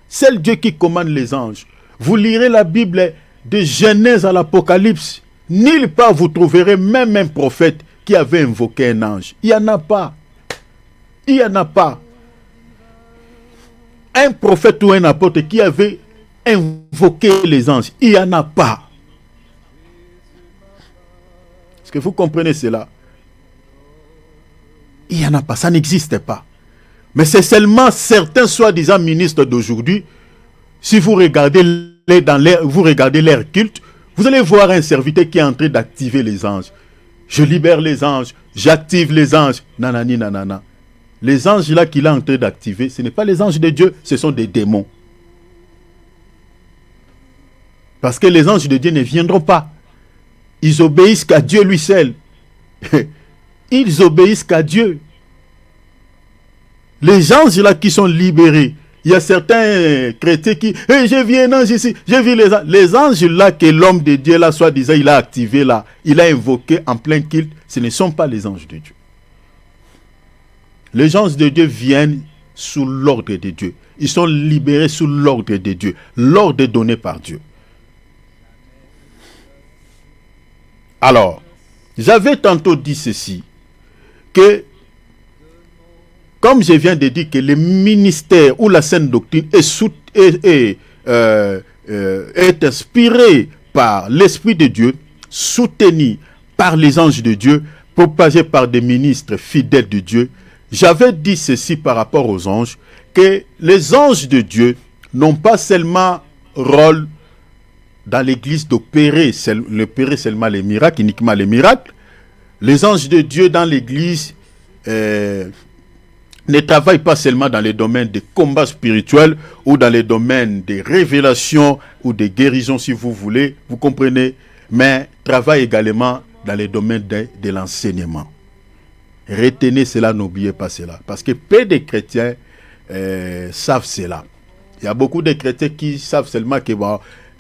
C'est le Dieu qui commande les anges. Vous lirez la Bible de Genèse à l'Apocalypse. Nulle part vous trouverez même un prophète qui avait invoqué un ange. Il n'y en a pas. Il n'y en a pas. Un prophète ou un apôtre qui avait invoqué les anges. Il n'y en a pas. Est-ce que vous comprenez cela? Il n'y en a pas. Ça n'existe pas. Mais c'est seulement certains soi-disant ministres d'aujourd'hui. Si vous regardez leur culte, vous allez voir un serviteur qui est en train d'activer les anges. Je libère les anges, j'active les anges, nanani nanana. Les anges là qu'il est en train d'activer, ce n'est pas les anges de Dieu, ce sont des démons. Parce que les anges de Dieu ne viendront pas. Ils obéissent qu'à Dieu lui seul. Ils obéissent qu'à Dieu. Les anges là qui sont libérés, il y a certains chrétiens qui, j'ai vu un ange ici, j'ai vu les anges. Les anges là que l'homme de Dieu là, soi-disant, il a activé là, il a invoqué en plein culte, ce ne sont pas les anges de Dieu. Les anges de Dieu viennent sous l'ordre de Dieu. Ils sont libérés sous l'ordre de Dieu. L'ordre donné par Dieu. Alors, j'avais tantôt dit ceci, que comme je viens de dire que le ministère ou la sainte doctrine est inspiré par l'Esprit de Dieu, soutenu par les anges de Dieu, propagé par des ministres fidèles de Dieu, j'avais dit ceci par rapport aux anges, que les anges de Dieu n'ont pas seulement rôle dans l'église d'opérer seulement les miracles, uniquement les miracles. Les anges de Dieu dans l'église ne travaillent pas seulement dans les domaines de combat spirituel ou dans les domaines de révélation ou de guérison, si vous voulez, vous comprenez, mais travaillent également dans les domaines de l'enseignement. Retenez cela, n'oubliez pas cela, parce que peu de chrétiens savent cela. Il y a beaucoup de chrétiens qui savent seulement que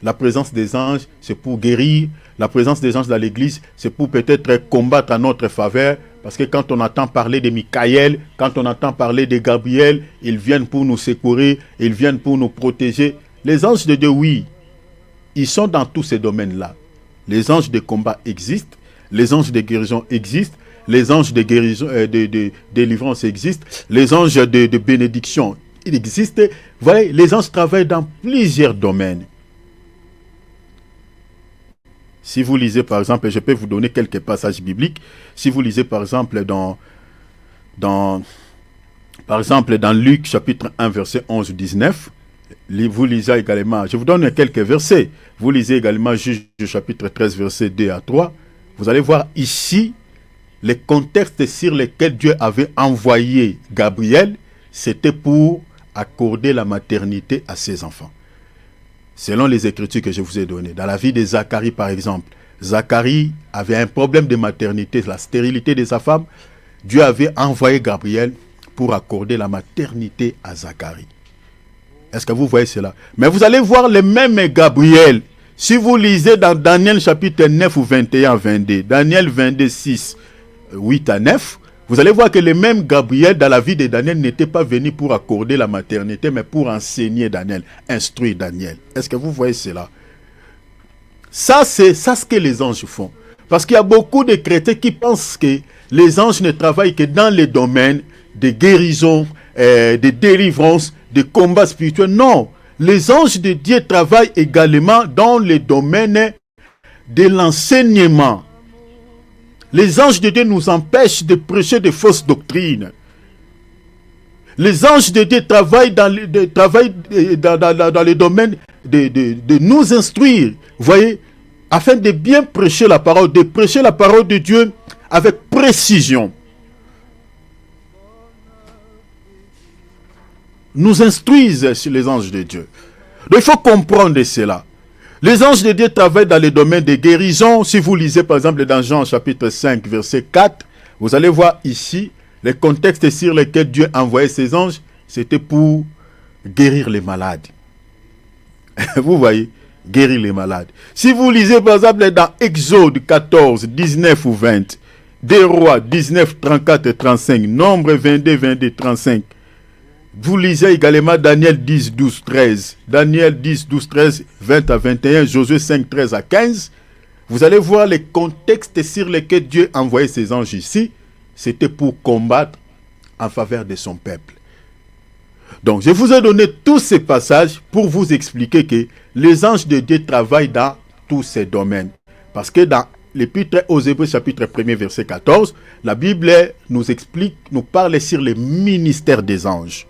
la présence des anges, c'est pour guérir. La présence des anges dans l'église, c'est pour peut-être combattre en notre faveur. Parce que quand on entend parler de Michael, quand on entend parler de Gabriel, ils viennent pour nous secourir, ils viennent pour nous protéger. Les anges de Dieu, oui, ils sont dans tous ces domaines-là. Les anges de combat existent, les anges de guérison existent, les anges de guérison, de délivrance existent, les anges de bénédiction, ils existent. Vous voyez, les anges travaillent dans plusieurs domaines. Si vous lisez par exemple, je peux vous donner quelques passages bibliques. Si vous lisez par exemple dans Luc chapitre 1 verset 11-19, vous lisez également, je vous donne quelques versets, vous lisez également Juge chapitre 13 verset 2 à 3, vous allez voir ici les contextes sur lesquels Dieu avait envoyé Gabriel, c'était pour accorder la maternité à ses enfants. Selon les écritures que je vous ai données, dans la vie de Zacharie par exemple, Zacharie avait un problème de maternité, la stérilité de sa femme. Dieu avait envoyé Gabriel pour accorder la maternité à Zacharie. Est-ce que vous voyez cela? Mais vous allez voir le même Gabriel. Si vous lisez dans Daniel chapitre 9 ou 21 à 22, Daniel 22, 6, 8 à 9, vous allez voir que le même Gabriel dans la vie de Daniel n'était pas venu pour accorder la maternité, mais pour enseigner Daniel, instruire Daniel. Est-ce que vous voyez cela? Ça, c'est ce que les anges font. Parce qu'il y a beaucoup de chrétiens qui pensent que les anges ne travaillent que dans les domaines de guérison, de délivrance, de combat spirituel. Non, les anges de Dieu travaillent également dans les domaines de l'enseignement. Les anges de Dieu nous empêchent de prêcher de fausses doctrines. Les anges de Dieu travaillent dans les domaines de nous instruire, vous voyez, afin de bien prêcher la parole, de prêcher la parole de Dieu avec précision. Nous instruisent sur les anges de Dieu. Donc il faut comprendre cela. Les anges de Dieu travaillent dans les domaines de guérison. Si vous lisez par exemple dans Jean chapitre 5 verset 4, vous allez voir ici les contextes sur lesquels Dieu envoyait ses anges, c'était pour guérir les malades. Vous voyez, guérir les malades. Si vous lisez par exemple dans Exode 14, 19 ou 20, 2 Rois 19, 34 et 35, Nombre 22, 22, 35, vous lisez également Daniel 10, 12, 13, Daniel 10, 12, 13, 20 à 21, Josué 5, 13 à 15. Vous allez voir les contextes sur lesquels Dieu envoyait ses anges ici. C'était pour combattre en faveur de son peuple. Donc, je vous ai donné tous ces passages pour vous expliquer que les anges de Dieu travaillent dans tous ces domaines. Parce que dans l'Épître aux Hébreux, chapitre 1er, verset 14, la Bible nous explique, nous parle sur le ministère des anges.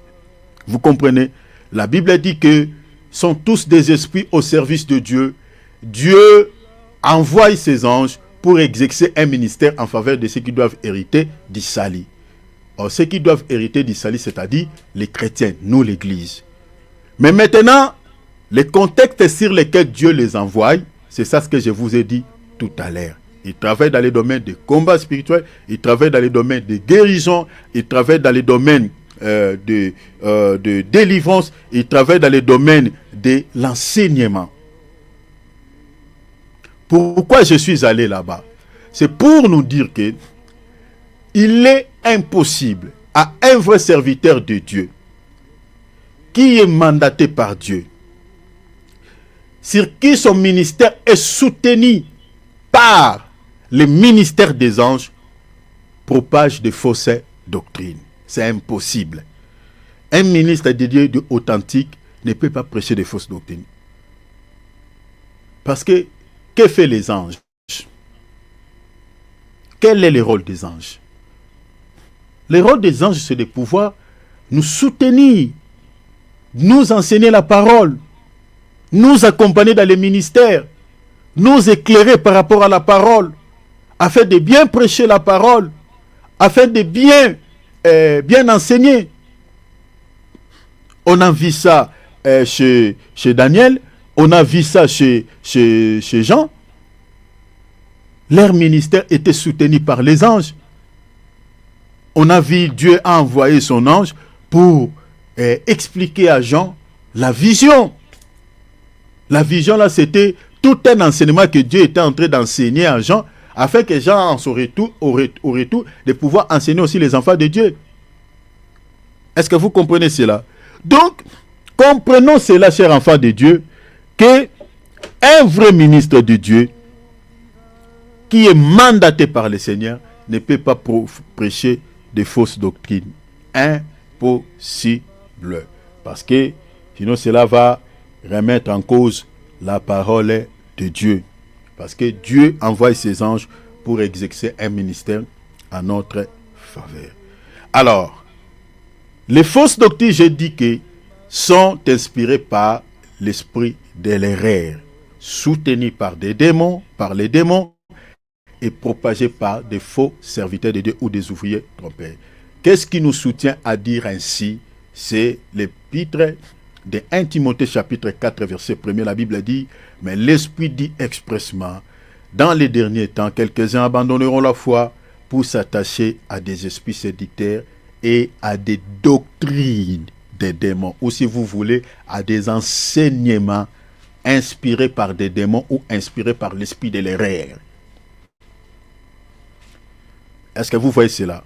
Vous comprenez? La Bible dit que sont tous des esprits au service de Dieu. Dieu envoie ses anges pour exercer un ministère en faveur de ceux qui doivent hériter du salut. Or, ceux qui doivent hériter du salut, c'est-à-dire les chrétiens, nous l'Église. Mais maintenant, les contextes sur lesquels Dieu les envoie, c'est ça ce que je vous ai dit tout à l'heure. Ils travaillent dans les domaines de combat spirituel, ils travaillent dans les domaines de guérison, ils travaillent dans les domaines de délivrance, ils travaillent dans les domaines de l'enseignement. Pourquoi je suis allé là-bas? C'est pour nous dire que il est impossible à un vrai serviteur de Dieu qui est mandaté par Dieu, sur qui son ministère est soutenu par le ministère des anges, propage de fausses doctrines. C'est impossible. Un ministre de Dieu authentique ne peut pas prêcher de fausses doctrines. Parce que fait les anges? Quel est le rôle des anges? Le rôle des anges, c'est de pouvoir nous soutenir, nous enseigner la parole, nous accompagner dans les ministères, nous éclairer par rapport à la parole, afin de bien prêcher la parole, afin de bien enseigner. On a vu ça chez Daniel, on a vu ça chez Jean. Leur ministère était soutenu par les anges. On a vu Dieu a envoyé son ange pour expliquer à Jean la vision. La vision là, c'était tout un enseignement que Dieu était en train d'enseigner à Jean, afin que Jean en saurait tout, au retour, de pouvoir enseigner aussi les enfants de Dieu. Est-ce que vous comprenez cela? Donc, comprenons cela, chers enfants de Dieu, que un vrai ministre de Dieu, qui est mandaté par le Seigneur, ne peut pas prêcher de fausses doctrines. Impossible. Parce que sinon cela va remettre en cause la parole de Dieu. Parce que Dieu envoie ses anges pour exercer un ministère à notre faveur. Alors, les fausses doctrines, j'ai dit que sont inspirées par l'esprit de l'erreur, soutenues par les démons, et propagées par des faux serviteurs de Dieu ou des ouvriers trompeurs. Qu'est-ce qui nous soutient à dire ainsi? C'est l'épître de 1 Timothée chapitre 4 verset 1er. La Bible dit, mais l'Esprit dit expressement, dans les derniers temps, quelques-uns abandonneront la foi pour s'attacher à des esprits séducteurs et à des doctrines des démons, ou si vous voulez, à des enseignements inspirés par des démons ou inspirés par l'esprit de l'erreur. Est-ce que vous voyez cela?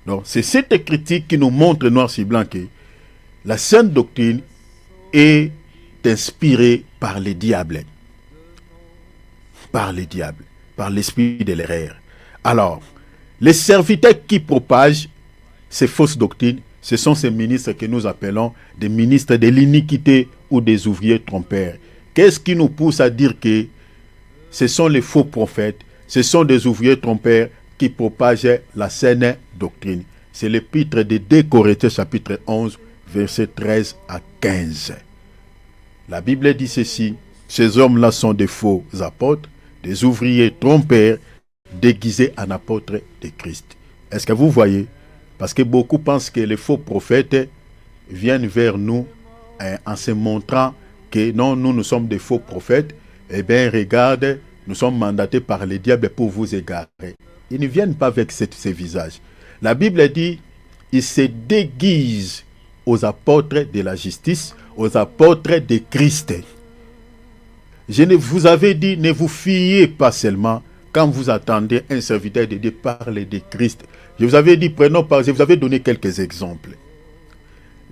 Donc, c'est cette critique qui nous montre noir sur blanc que la sainte doctrine est inspirée par les diables. Par les diables, par l'esprit de l'erreur. Alors, les serviteurs qui propagent ces fausses doctrines, ce sont ces ministres que nous appelons des ministres de l'iniquité ou des ouvriers trompeurs. Qu'est-ce qui nous pousse à dire que ce sont les faux prophètes, ce sont des ouvriers trompeurs qui propagent la saine doctrine? C'est l'épître de 2 Corinthiens chapitre 11, versets 13 à 15. La Bible dit ceci, ces hommes-là sont des faux apôtres, des ouvriers trompeurs, déguisés en apôtres de Christ. Est-ce que vous voyez? Parce que beaucoup pensent que les faux prophètes viennent vers nous en se montrant que non, nous sommes des faux prophètes. Eh bien, regarde, nous sommes mandatés par les diables pour vous égarer. Ils ne viennent pas avec ces visages. La Bible dit, ils se déguisent aux apôtres de la justice, aux apôtres de Christ. Vous avais dit, ne vous fiez pas seulement quand vous attendez un serviteur de Dieu parler de Christ. Je vous avais dit, je vous avais donné quelques exemples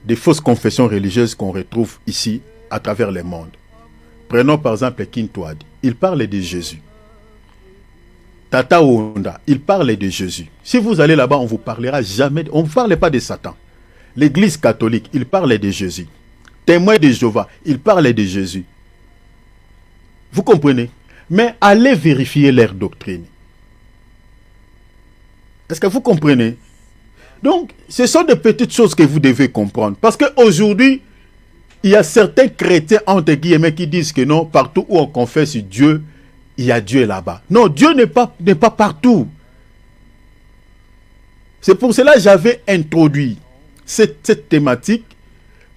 des fausses confessions religieuses qu'on retrouve ici à travers le monde. Prenons par exemple Kintwad, il parle de Jésus. Tata Onda, il parle de Jésus. Si vous allez là-bas, on ne vous parlera jamais, on ne parle pas de Satan. L'église catholique, il parle de Jésus. Témoin de Jéhovah, il parle de Jésus. Vous comprenez? Mais allez vérifier leur doctrine. Est-ce que vous comprenez? Donc, ce sont des petites choses que vous devez comprendre. Parce qu'aujourd'hui, il y a certains chrétiens, entre guillemets, qui disent que non, partout où on confesse Dieu, il y a Dieu là-bas. Non, Dieu n'est pas partout. C'est pour cela que j'avais introduit cette thématique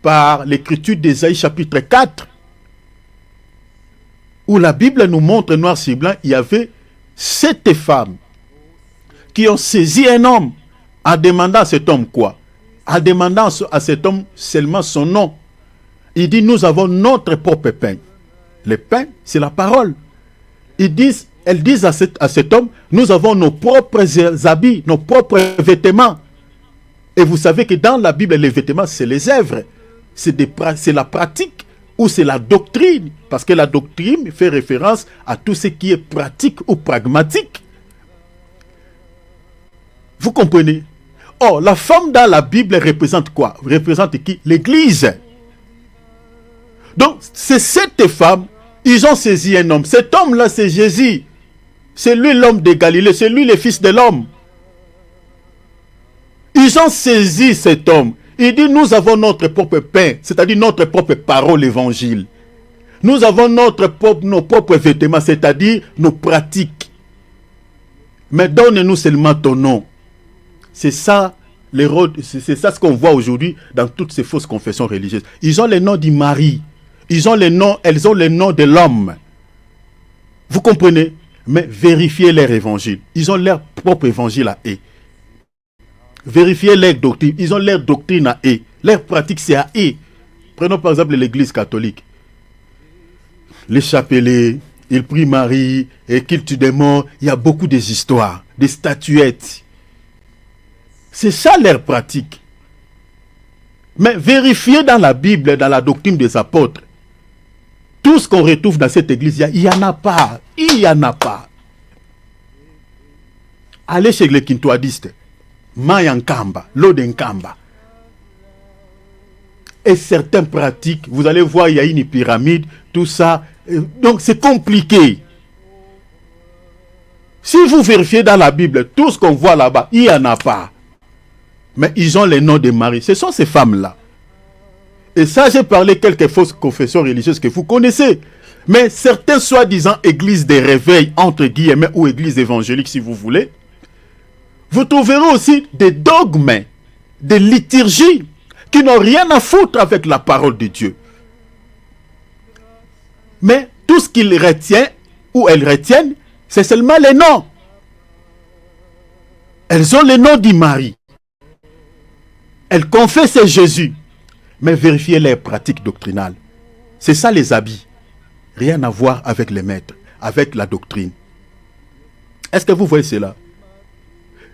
par l'écriture d'Ésaïe chapitre 4, où la Bible nous montre noir sur blanc, il y avait 7 femmes qui ont saisi un homme en demandant à cet homme quoi? En demandant à cet homme seulement son nom. Il dit, nous avons notre propre pain. Le pain, c'est la parole. Elles disent à cet homme, nous avons nos propres habits, nos propres vêtements. Et vous savez que dans la Bible, les vêtements, c'est les œuvres. C'est la pratique ou c'est la doctrine. Parce que la doctrine fait référence à tout ce qui est pratique ou pragmatique. Vous comprenez? Or, la femme dans la Bible représente quoi? Représente qui? L'Église. Donc, c'est cette femme, ils ont saisi un homme. Cet homme-là, c'est Jésus. C'est lui l'homme de Galilée. C'est lui le fils de l'homme. Ils ont saisi cet homme. Il dit, nous avons notre propre pain, c'est-à-dire notre propre parole, l'évangile. Nous avons nos propres vêtements, c'est-à-dire nos pratiques. Mais donne-nous seulement ton nom. C'est ça, c'est ça ce qu'on voit aujourd'hui dans toutes ces fausses confessions religieuses. Ils ont le nom du mari. Elles ont le nom de l'homme. Vous comprenez? Mais vérifiez leur évangile. Ils ont leur propre évangile à eux. Vérifiez leur doctrine. Ils ont leur doctrine à eux. Leur pratique, c'est à eux. Prenons par exemple l'église catholique. Les chapelets, ils prient Marie, et culte des morts. Il y a beaucoup des histoires, des statuettes. C'est ça leur pratique. Mais vérifiez dans la Bible, dans la doctrine des apôtres. Tout ce qu'on retrouve dans cette église, il n'y en a pas. Il n'y en a pas. Allez chez les Kintwadistes. Mayankamba, Lodenkamba. Et certaines pratiques, vous allez voir, il y a une pyramide, tout ça. Donc c'est compliqué. Si vous vérifiez dans la Bible, tout ce qu'on voit là-bas, il n'y en a pas. Mais ils ont les noms de Marie. Ce sont ces femmes-là. Et ça, j'ai parlé quelques fausses confessions religieuses que vous connaissez. Mais certains soi-disant églises des réveils, entre guillemets, ou églises évangéliques, si vous voulez, vous trouverez aussi des dogmes, des liturgies qui n'ont rien à foutre avec la parole de Dieu. Mais tout ce qu'ils retiennent, ou elles retiennent, c'est seulement les noms. Elles ont le nom de Marie. Elles confessent Jésus. Mais vérifiez leurs pratiques doctrinales. C'est ça les habits. Rien à voir avec les maîtres, avec la doctrine. Est-ce que vous voyez cela?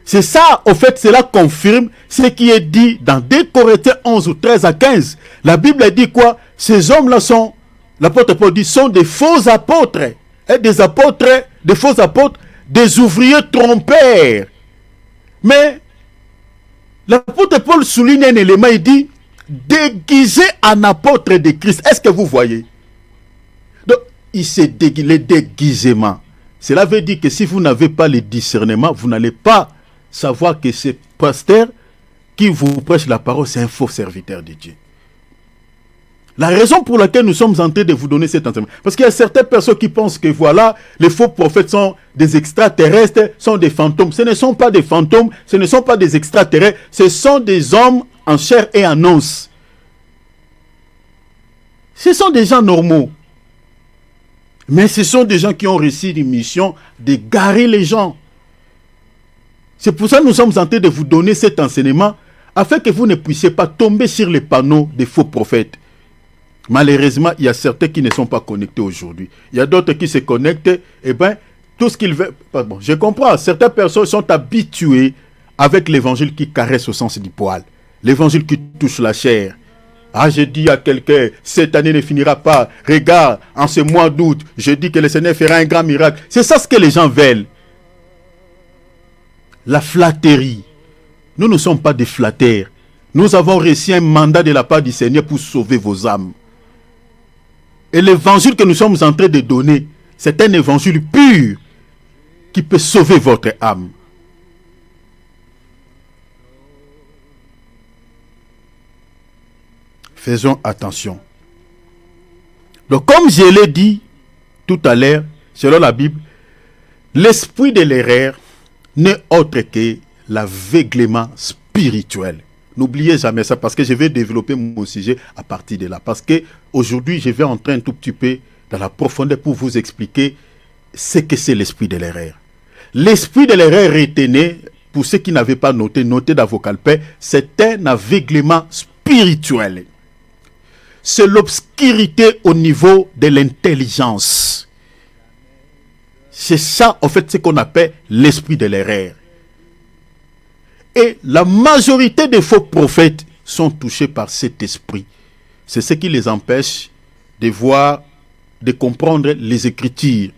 C'est ça, au fait, cela confirme ce qui est dit dans 2 Corinthiens 11 ou 13 à 15. La Bible dit quoi? Ces hommes-là sont, l'apôtre Paul dit, sont des faux apôtres. Et des apôtres, des faux apôtres, des ouvriers trompeurs. Mais l'apôtre Paul souligne un élément, il dit, déguisé en apôtre de Christ. Est-ce que vous voyez? Donc, il s'est déguisé, le déguisement. Cela veut dire que si vous n'avez pas le discernement, vous n'allez pas savoir que ce pasteur qui vous prêche la parole, c'est un faux serviteur de Dieu. La raison pour laquelle nous sommes en train de vous donner cet enseignement, parce qu'il y a certaines personnes qui pensent que voilà, les faux prophètes sont des extraterrestres, sont des fantômes. Ce ne sont pas des fantômes, ce ne sont pas des extraterrestres, ce sont des hommes en chair et en os. Ce sont des gens normaux. Mais ce sont des gens qui ont réussi une mission d'égarer les gens. C'est pour ça que nous sommes en train de vous donner cet enseignement, afin que vous ne puissiez pas tomber sur les panneaux des faux prophètes. Malheureusement, il y a certains qui ne sont pas connectés aujourd'hui. Il y a d'autres qui se connectent, et bien, tout ce qu'ils veulent... Bon, je comprends, certaines personnes sont habituées avec l'évangile qui caresse au sens du poil. L'évangile qui touche la chair. Ah, je dis à quelqu'un, cette année ne finira pas. Regarde, en ce mois d'août, je dis que le Seigneur fera un grand miracle. C'est ça ce que les gens veulent. La flatterie. Nous ne sommes pas des flatteurs. Nous avons reçu un mandat de la part du Seigneur pour sauver vos âmes. Et l'évangile que nous sommes en train de donner, c'est un évangile pur qui peut sauver votre âme. Faisons attention. Donc, comme je l'ai dit tout à l'heure, selon la Bible, l'esprit de l'erreur n'est autre que l'aveuglement spirituel. N'oubliez jamais ça, parce que je vais développer mon sujet à partir de là. Parce que aujourd'hui, je vais entrer un tout petit peu dans la profondeur pour vous expliquer ce que c'est l'esprit de l'erreur. L'esprit de l'erreur, retenez, pour ceux qui n'avaient pas noté, notez dans vos calepins, c'est un aveuglement spirituel. C'est l'obscurité au niveau de l'intelligence. C'est ça, en fait, ce qu'on appelle l'esprit de l'erreur. Et la majorité des faux prophètes sont touchés par cet esprit. C'est ce qui les empêche de voir, de comprendre les Écritures.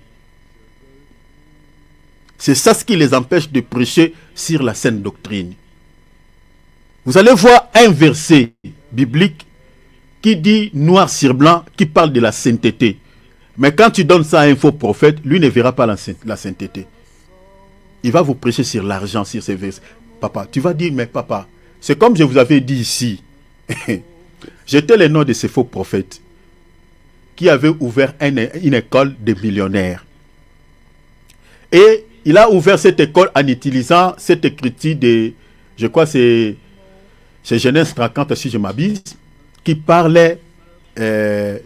C'est ça ce qui les empêche de prêcher sur la saine doctrine. Vous allez voir un verset biblique qui dit noir sur blanc, qui parle de la sainteté. Mais quand tu donnes ça à un faux prophète, lui ne verra pas la sainteté. Il va vous prêcher sur l'argent, sur ces versets. Papa, tu vas dire, mais papa, c'est comme je vous avais dit ici. J'étais le nom de ces faux prophètes qui avaient ouvert une école de millionnaires. Et il a ouvert cette école en utilisant cette écriture de, je crois c'est Genèse 30, si je m'abuse, qui parlait de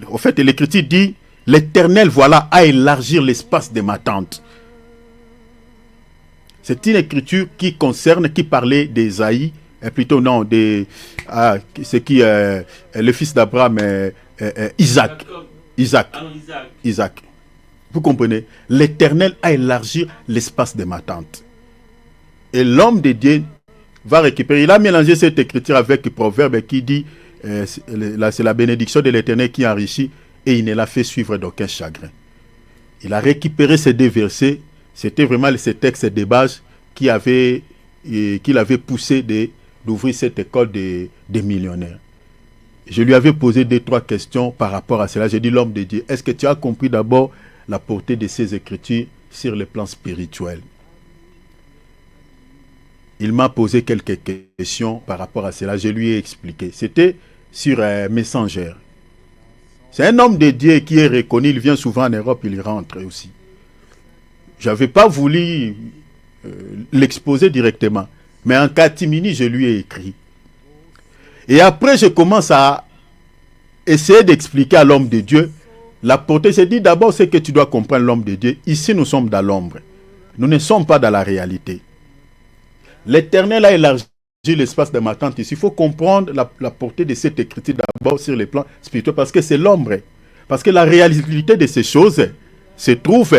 au fait, l'écriture dit, l'Éternel, voilà, a élargir l'espace de ma tente. C'est une écriture qui concerne, qui parlait d'Ésaïe, plutôt non, c'est qui le fils d'Abraham, Isaac. Isaac. Vous comprenez? L'Éternel a élargi l'espace de ma tente. Et l'homme de Dieu va récupérer. Il a mélangé cette écriture avec le proverbe qui dit, c'est la bénédiction de l'Éternel qui enrichit et il ne l'a fait suivre d'aucun chagrin. Il a récupéré ces deux versets. C'était vraiment ce texte de base qu'il avait poussé d'ouvrir cette école des millionnaires. je lui avais posé 2-3 questions par rapport à cela. J'ai dit, l'homme de Dieu, est-ce que tu as compris d'abord la portée de ces écritures sur le plan spirituel? Il m'a posé quelques questions par rapport à cela. Je lui ai expliqué. C'était sur Messenger. C'est un homme de Dieu qui est reconnu. Il vient souvent en Europe, il rentre aussi. Je n'avais pas voulu l'exposer directement. Mais en catimini, je lui ai écrit. Et après, je commence à essayer d'expliquer à l'homme de Dieu la portée. J'ai dit d'abord, c'est que tu dois comprendre l'homme de Dieu. Ici, nous sommes dans l'ombre. Nous ne sommes pas dans la réalité. L'Éternel a élargi l'espace de ma tente ici. Il faut comprendre la portée de cette écriture d'abord sur les plans spirituels parce que c'est l'ombre. Parce que la réalité de ces choses se trouve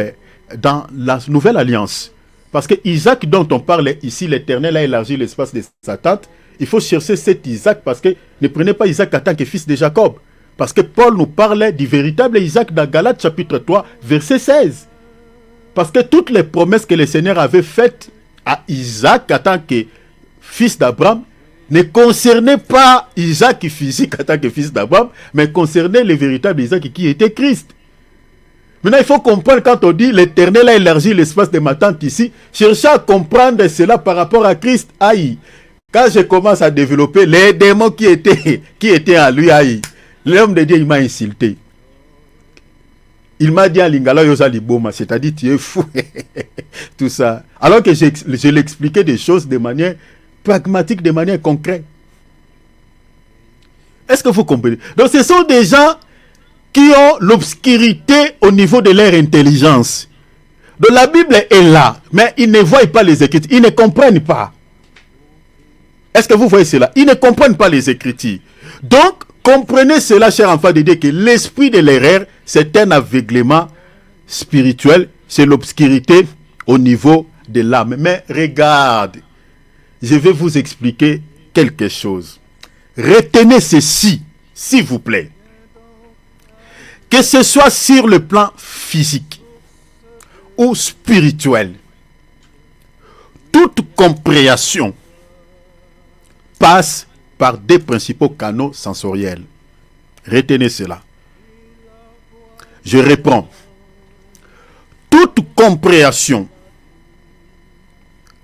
dans la nouvelle alliance. Parce que Isaac dont on parle ici, l'Éternel a élargi l'espace de sa tente. Il faut chercher cet Isaac parce que ne prenez pas Isaac en tant que fils de Jacob. Parce que Paul nous parle du véritable Isaac dans Galates chapitre 3, verset 16. Parce que toutes les promesses que le Seigneur avait faites à Isaac en tant que fils d'Abraham ne concernaient pas Isaac physique en tant que fils d'Abraham, mais concernaient le véritable Isaac qui était Christ. Maintenant, il faut comprendre quand on dit l'Éternel a élargi l'espace de ma tente ici, cherchez à comprendre cela par rapport à Christ. Aïe. Quand je commence à développer les démons qui étaient en lui, aïe, l'homme de Dieu, il m'a insulté. Il m'a dit à Lingala Yosa Liboma, c'est-à-dire tu es fou. Tout ça. Alors que je l'expliquais des choses de manière pragmatique, de manière concrète. Est-ce que vous comprenez? Donc ce sont des gens qui ont l'obscurité au niveau de leur intelligence. Donc la Bible est là, mais ils ne voient pas les Écritures, ils ne comprennent pas. Est-ce que vous voyez cela? Ils ne comprennent pas les Écritures. Donc, comprenez cela, chers enfants de Dieu, que l'esprit de l'erreur, c'est un aveuglement spirituel, c'est l'obscurité au niveau de l'âme. Mais regarde, je vais vous expliquer quelque chose. Retenez ceci, s'il vous plaît. Que ce soit sur le plan physique ou spirituel, toute compréhension passe par des principaux canaux sensoriels. Retenez cela. Je reprends. Toute compréhension,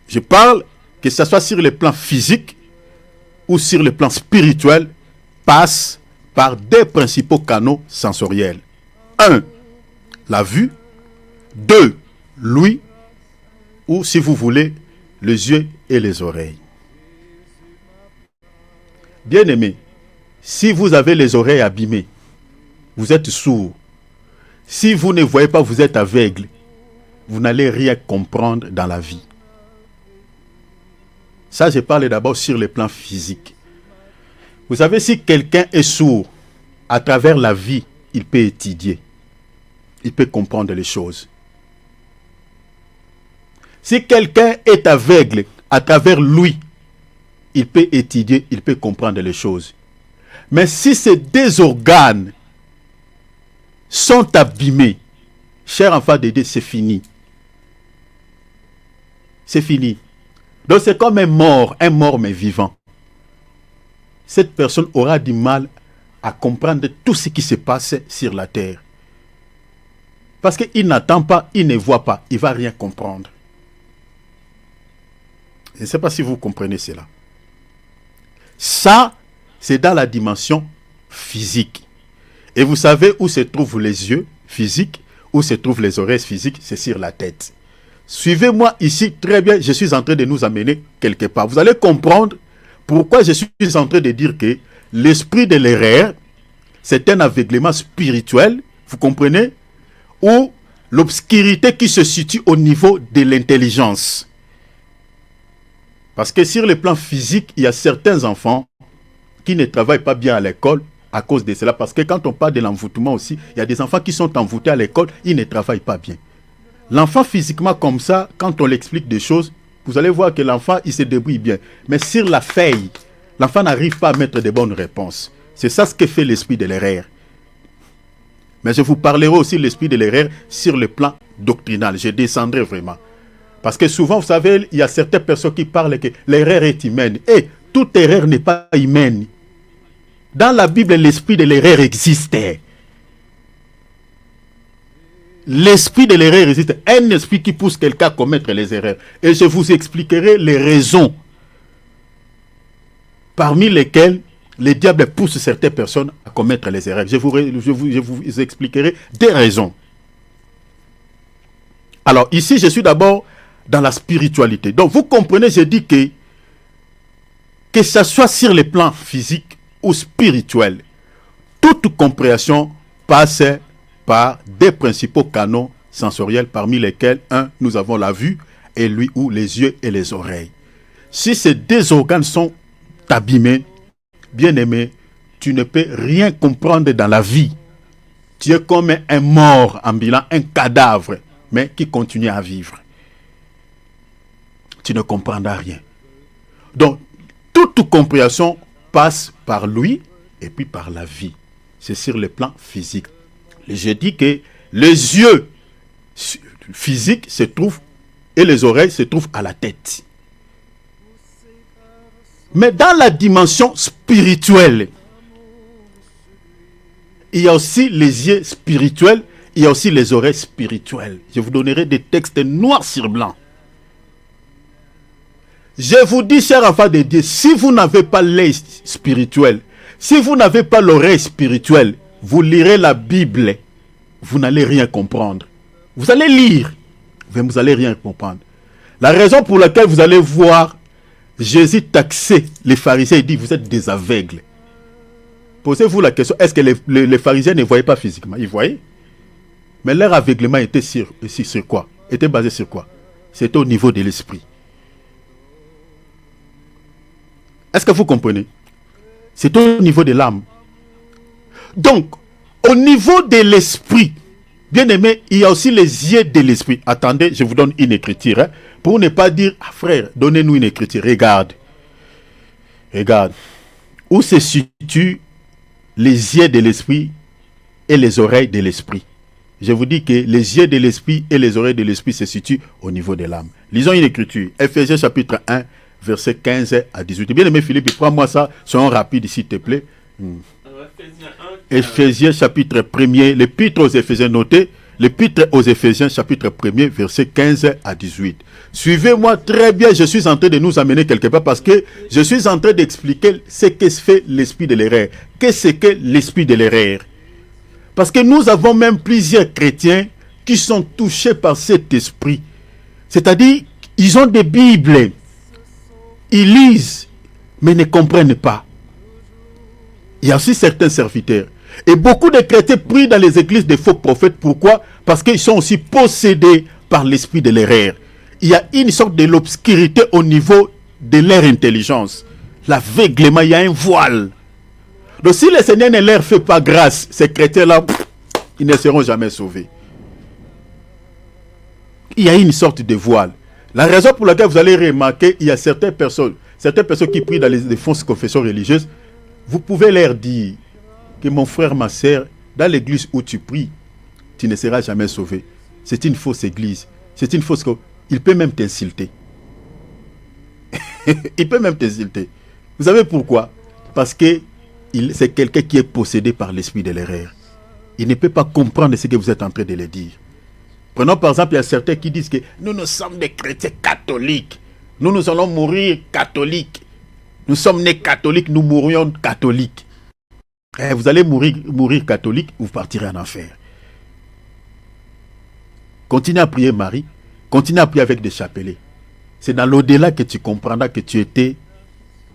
je parle que ce soit sur le plan physique ou sur le plan spirituel, passe par des principaux canaux sensoriels. 1. La vue. 2. L'ouïe. Ou si vous voulez, les yeux et les oreilles. Bien-aimés, si vous avez les oreilles abîmées, vous êtes sourd. Si vous ne voyez pas, vous êtes aveugle. Vous n'allez rien comprendre dans la vie. Ça, je parle d'abord sur le plan physique. Vous savez, si quelqu'un est sourd, à travers la vie, il peut étudier. Il peut comprendre les choses. Si quelqu'un est aveugle, à travers lui, il peut étudier, il peut comprendre les choses. Mais si ces deux organes sont abîmés, cher enfant de Dieu, c'est fini. C'est fini. Donc c'est comme un mort mais vivant. Cette personne aura du mal à comprendre tout ce qui se passe sur la terre. Parce qu'il n'attend pas, il ne voit pas, il ne va rien comprendre. Je ne sais pas si vous comprenez cela. Ça, c'est dans la dimension physique. Et vous savez où se trouvent les yeux physiques, où se trouvent les oreilles physiques, c'est sur la tête. Suivez-moi ici, très bien, je suis en train de nous amener quelque part. Vous allez comprendre pourquoi je suis en train de dire que l'esprit de l'erreur, c'est un aveuglement spirituel, vous comprenez, ou l'obscurité qui se situe au niveau de l'intelligence. Parce que sur le plan physique, il y a certains enfants qui ne travaillent pas bien à l'école à cause de cela. Parce que quand on parle de l'envoûtement aussi, il y a des enfants qui sont envoûtés à l'école, ils ne travaillent pas bien. L'enfant physiquement comme ça, quand on l'explique des choses, vous allez voir que l'enfant, il se débrouille bien. Mais sur la feuille, l'enfant n'arrive pas à mettre de bonnes réponses. C'est ça ce que fait l'esprit de l'erreur. Mais je vous parlerai aussi de l'esprit de l'erreur sur le plan doctrinal. Je descendrai vraiment. Parce que souvent, vous savez, il y a certaines personnes qui parlent que l'erreur est humaine. Et toute erreur n'est pas humaine. Dans la Bible, l'esprit de l'erreur existait. L'esprit de l'erreur existe. Un esprit qui pousse quelqu'un à commettre les erreurs. Et je vous expliquerai les raisons parmi lesquelles le diable pousse certaines personnes à commettre les erreurs. Je vous expliquerai des raisons. Alors ici, je suis d'abord dans la spiritualité. Donc vous comprenez, je dis que ce soit sur le plan physique ou spirituel, toute compréhension passe par des principaux canons sensoriels, parmi lesquels, nous avons la vue, et lui, ou les yeux et les oreilles. Si ces deux organes sont abîmés, bien-aimé, tu ne peux rien comprendre dans la vie. Tu es comme un mort ambulant, un cadavre, mais qui continue à vivre. Tu ne comprendras rien. Donc, toute compréhension passe par lui et puis par la vie. C'est sur le plan physique. Je dis que les yeux physiques se trouvent et les oreilles se trouvent à la tête. Mais dans la dimension spirituelle, il y a aussi les yeux spirituels, il y a aussi les oreilles spirituelles. Je vous donnerai des textes noirs sur blanc. Je vous dis, cher enfant de Dieu, si vous n'avez pas l'œil spirituel, si vous n'avez pas l'oreille spirituelle, vous lirez la Bible, vous n'allez rien comprendre. Vous allez lire, mais vous n'allez rien comprendre. La raison pour laquelle vous allez voir Jésus taxer les pharisiens et dire, vous êtes des aveugles. Posez-vous la question, est-ce que les pharisiens ne voyaient pas physiquement? Ils voyaient. Mais leur aveuglement était sur quoi? Était basé sur quoi? C'était au niveau de l'esprit. Est-ce que vous comprenez? C'est au niveau de l'âme. Donc, au niveau de l'esprit, bien aimé, il y a aussi les yeux de l'esprit. Attendez, je vous donne une écriture. Pour ne pas dire, ah, frère, donnez-nous une écriture. Regarde. Regarde. Où se situent les yeux de l'esprit et les oreilles de l'esprit? Je vous dis que les yeux de l'esprit et les oreilles de l'esprit se situent au niveau de l'âme. Lisons une écriture. Ephésiens chapitre 1. Verset 15 à 18. Bien aimé Philippe, prends-moi ça, soyons rapides s'il te plaît. Ephésiens chapitre 1er, l'épître aux Éphésiens, notez, l'épître aux Éphésiens chapitre 1er, verset 15 à 18. Suivez-moi très bien, je suis en train de nous amener quelque part parce que je suis en train d'expliquer ce que fait l'esprit de l'erreur. Qu'est-ce que l'esprit de l'erreur? Parce que nous avons même plusieurs chrétiens qui sont touchés par cet esprit. C'est-à-dire, ils ont des Bibles. Ils lisent, mais ne comprennent pas. Il y a aussi certains serviteurs. Et beaucoup de chrétiens prient dans les églises des faux prophètes. Pourquoi? Parce qu'ils sont aussi possédés par l'esprit de l'erreur. Il y a une sorte de l'obscurité au niveau de leur intelligence. L'aveuglement, il y a un voile. Donc si le Seigneur ne leur fait pas grâce, ces chrétiens-là, ils ne seront jamais sauvés. Il y a une sorte de voile. La raison pour laquelle vous allez remarquer, il y a certaines personnes qui prient dans les fausses confessions religieuses, vous pouvez leur dire que mon frère, ma soeur, dans l'église où tu pries, tu ne seras jamais sauvé. C'est une fausse église. C'est une fausse... Il peut même t'insulter. Il peut même t'insulter. Vous savez pourquoi? Parce que c'est quelqu'un qui est possédé par l'esprit de l'erreur. Il ne peut pas comprendre ce que vous êtes en train de le dire. Prenons par exemple, il y a certains qui disent que nous sommes des chrétiens catholiques. Nous allons mourir catholiques. Nous sommes nés catholiques, nous mourrions catholiques. Vous allez mourir catholique, vous partirez en enfer. Continue à prier Marie. Continue à prier avec des chapelets. C'est dans l'au-delà que tu comprendras que tu étais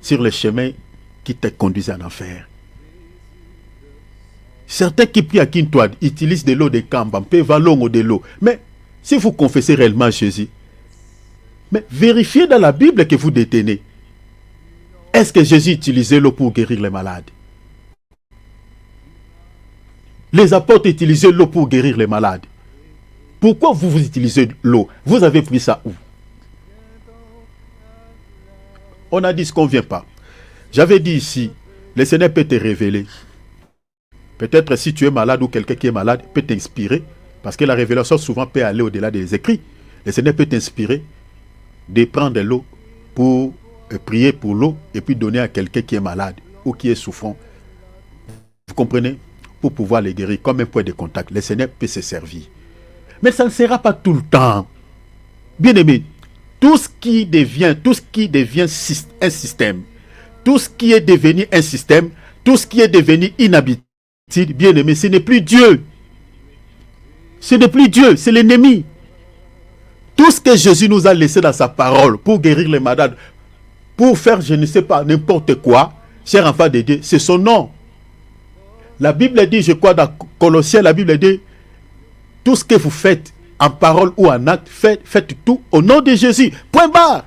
sur le chemin qui te conduisait en enfer. Certains qui prient à Kintoad utilisent de l'eau de Kamba, Pévalon ou de l'eau. Mais si vous confessez réellement Jésus, mais vérifiez dans la Bible que vous détenez. Est-ce que Jésus utilisait l'eau pour guérir les malades? Les apôtres utilisaient l'eau pour guérir les malades. Pourquoi vous utilisez l'eau? Vous avez pris ça où? On a dit ce qu'on ne vient pas. J'avais dit ici, le Seigneur peut te révéler. Peut-être si tu es malade ou quelqu'un qui est malade peut t'inspirer, parce que la révélation souvent peut aller au-delà des écrits. Le Seigneur peut t'inspirer de prendre de l'eau pour prier pour l'eau et puis donner à quelqu'un qui est malade ou qui est souffrant. Vous comprenez? Pour pouvoir les guérir comme un point de contact. Le Seigneur peut se servir. Mais ça ne sera pas tout le temps. Bien aimé, tout ce qui devient un système, tout ce qui est devenu un système, tout ce qui est devenu inhabituel, bien aimé, ce n'est plus Dieu. Ce n'est plus Dieu, c'est l'ennemi. Tout ce que Jésus nous a laissé dans sa parole pour guérir les malades, pour faire je ne sais pas n'importe quoi, cher enfant de Dieu, c'est son nom. La Bible dit, je crois dans Colossiens, la Bible dit, tout ce que vous faites en parole ou en acte, faites tout au nom de Jésus. Point barre.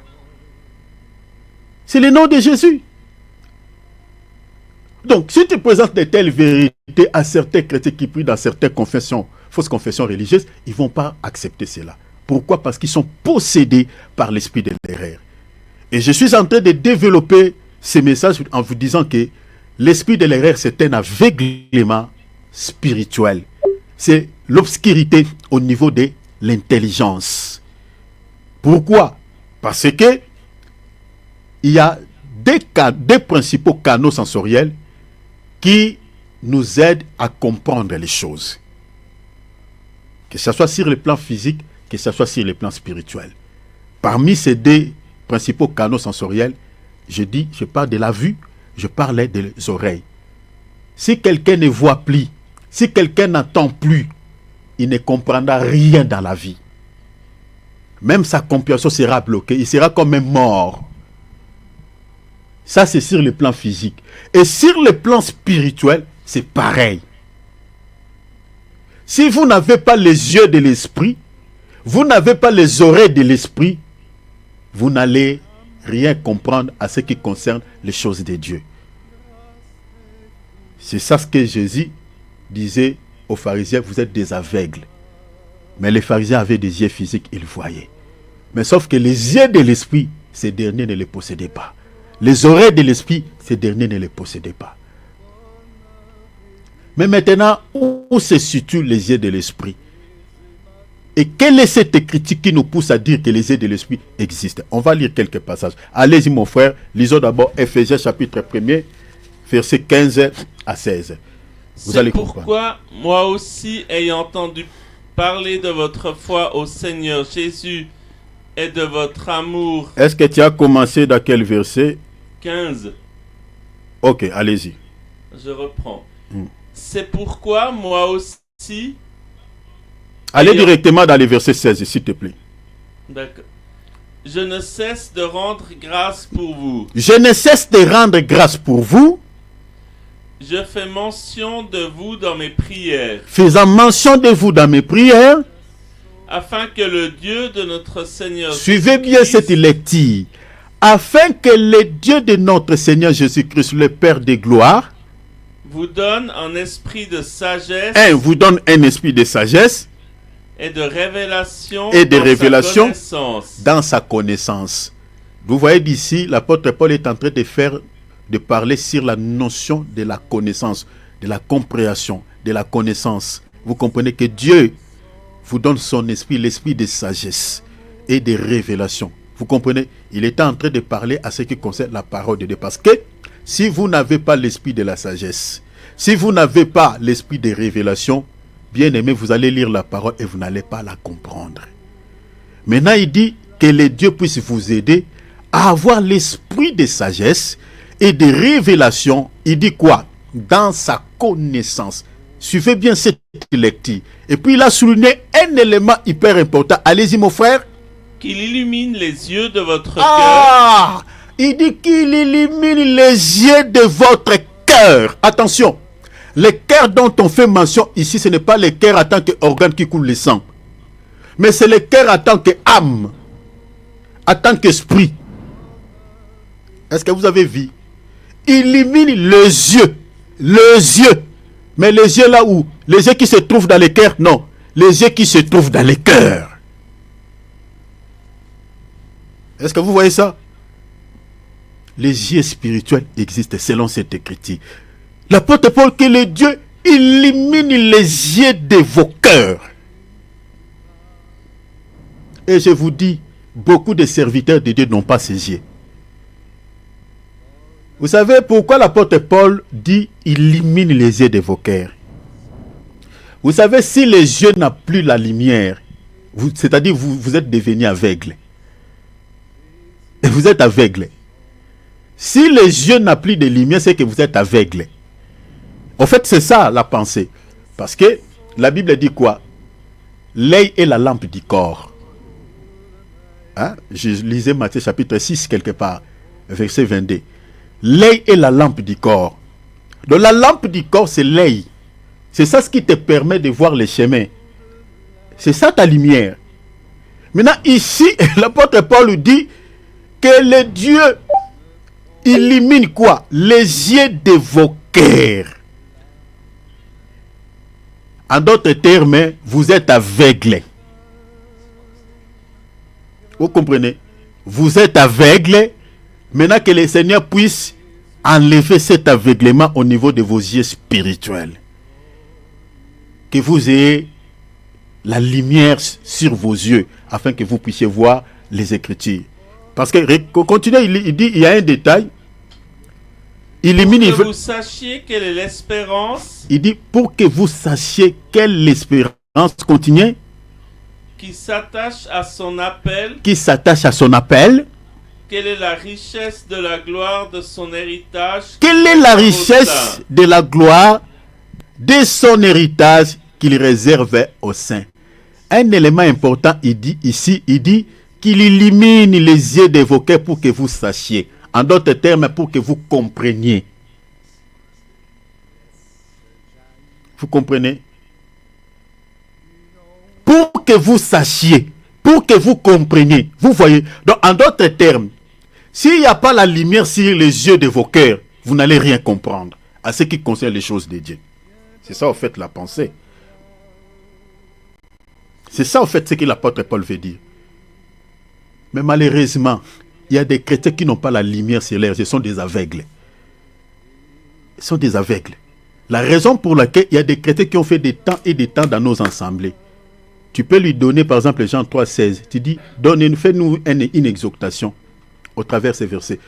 C'est le nom de Jésus. Donc, si tu présentes de telles vérités à certains chrétiens qui prient dans certaines confessions, fausses confessions religieuses, ils ne vont pas accepter cela. Pourquoi? Parce qu'ils sont possédés par l'esprit de l'erreur. Et je suis en train de développer ces messages en vous disant que l'esprit de l'erreur, c'est un aveuglement spirituel. C'est l'obscurité au niveau de l'intelligence. Pourquoi? Parce que il y a des principaux canaux sensoriels qui nous aident à comprendre les choses. Que ce soit sur le plan physique, que ce soit sur le plan spirituel. Parmi ces deux principaux canaux sensoriels, je parle de la vue, je parle des oreilles. Si quelqu'un ne voit plus, si quelqu'un n'entend plus, il ne comprendra rien dans la vie. Même sa compréhension sera bloquée, il sera comme un mort. Ça, c'est sur le plan physique. Et sur le plan spirituel, c'est pareil. Si vous n'avez pas les yeux de l'esprit, vous n'avez pas les oreilles de l'esprit, vous n'allez rien comprendre à ce qui concerne les choses de Dieu. C'est ça ce que Jésus disait aux pharisiens, vous êtes des aveugles. Mais les pharisiens avaient des yeux physiques, ils voyaient. Mais sauf que les yeux de l'esprit, ces derniers ne les possédaient pas. Les oreilles de l'esprit, ces derniers ne les possédaient pas. Mais maintenant, où se situent les yeux de l'esprit? Et quelle est cette écriture qui nous pousse à dire que les yeux de l'esprit existent? On va lire quelques passages. Allez-y mon frère, lisons d'abord Ephésiens chapitre 1er, versets 15 à 16. Vous allez comprendre. C'est pourquoi, moi aussi, ayant entendu parler de votre foi au Seigneur Jésus et de votre amour... Est-ce que tu as commencé dans quel verset? 15. Ok, allez-y. Je reprends. C'est pourquoi, moi aussi... Allez directement dans les versets 16, s'il te plaît. D'accord. Je ne cesse de rendre grâce pour vous. Je ne cesse de rendre grâce pour vous. Je fais mention de vous dans mes prières. Faisant mention de vous dans mes prières. Afin que le Dieu de notre Seigneur Suivez bien cette lecture. Afin que le Dieu de notre Seigneur Jésus-Christ, le Père de gloire, vous donne un esprit de sagesse. Vous donne un esprit de sagesse. Et de révélation, dans sa connaissance. Vous voyez d'ici, l'apôtre Paul est en train de parler sur la notion de la connaissance, de la compréhension, de la connaissance. Vous comprenez que Dieu vous donne son esprit, l'esprit de sagesse et de révélation. Vous comprenez? Il était en train de parler à ce qui concerne la parole de Dieu. Parce que si vous n'avez pas l'esprit de la sagesse, si vous n'avez pas l'esprit de révélation, bien aimé, vous allez lire la parole et vous n'allez pas la comprendre. Maintenant, il dit que les dieux puissent vous aider à avoir l'esprit de sagesse et de révélation. Il dit quoi? Dans sa connaissance. Suivez bien cette lecture. Et puis il a souligné un élément hyper important. Allez-y mon frère. Qu'il illumine les yeux de votre cœur. Il dit qu'il illumine les yeux de votre cœur. Attention. Le cœur dont on fait mention ici, ce n'est pas le cœur en tant qu'organe qui coule le sang. Mais c'est le cœur en tant qu'âme. En tant qu'esprit. Est-ce que vous avez vu? Illumine les yeux. Les yeux. Mais les yeux là où? Les yeux qui se trouvent dans le cœur? Non. Les yeux qui se trouvent dans le cœur. Est-ce que vous voyez ça? Les yeux spirituels existent selon cette écriture. L'apôtre Paul, que le Dieu illumine les yeux de vos cœurs. Et je vous dis, beaucoup de serviteurs de Dieu n'ont pas ces yeux. Vous savez pourquoi l'apôtre Paul dit « illumine les yeux de vos cœurs ». Vous savez, si les yeux n'ont plus la lumière, c'est-à-dire vous êtes devenu aveugle. Et vous êtes aveugle. Si les yeux n'ont plus de lumière, c'est que vous êtes aveugle. En fait, c'est ça la pensée. Parce que la Bible dit quoi? L'œil est la lampe du corps. Hein? Je lisais Matthieu chapitre 6 quelque part, verset 22. L'œil est la lampe du corps. Donc la lampe du corps, c'est l'œil. C'est ça ce qui te permet de voir les chemins. C'est ça ta lumière. Maintenant, ici, l'apôtre Paul dit que le Dieu illumine quoi? Les yeux de vos cœurs. En d'autres termes, vous êtes aveugle. Vous comprenez? Vous êtes aveugle. Maintenant que le Seigneur puisse enlever cet aveuglement au niveau de vos yeux spirituels. Que vous ayez la lumière sur vos yeux afin que vous puissiez voir les Écritures. Parce que, continuez, il dit, il y a un détail. Pour que vous sachiez quelle est l'espérance. Il dit, pour que vous sachiez quelle est l'espérance, continuez. Qui s'attache à son appel. Qui s'attache à son appel. Quelle est la richesse de la gloire de son héritage? Quelle est la richesse de la gloire de son héritage qu'il réserve aux saints? Un élément important, il dit ici, il dit qu'il illumine les yeux de vos cœurs pour que vous sachiez. En d'autres termes, pour que vous compreniez. Vous comprenez? Pour que vous sachiez, pour que vous compreniez. Vous voyez? Donc, en d'autres termes, s'il n'y a pas la lumière sur les yeux de vos cœurs, vous n'allez rien comprendre à ce qui concerne les choses de Dieu. C'est ça, en fait, la pensée. C'est ça, en fait, ce que l'apôtre Paul veut dire. Mais malheureusement, il y a des chrétiens qui n'ont pas la lumière sur leurs yeux. Ce sont des aveugles. Ils sont des aveugles. La raison pour laquelle il y a des chrétiens qui ont fait des temps et des temps dans nos assemblées. Tu peux lui donner, par exemple, Jean 3,16. Tu dis, fais-nous une exhortation au travers de ces versets.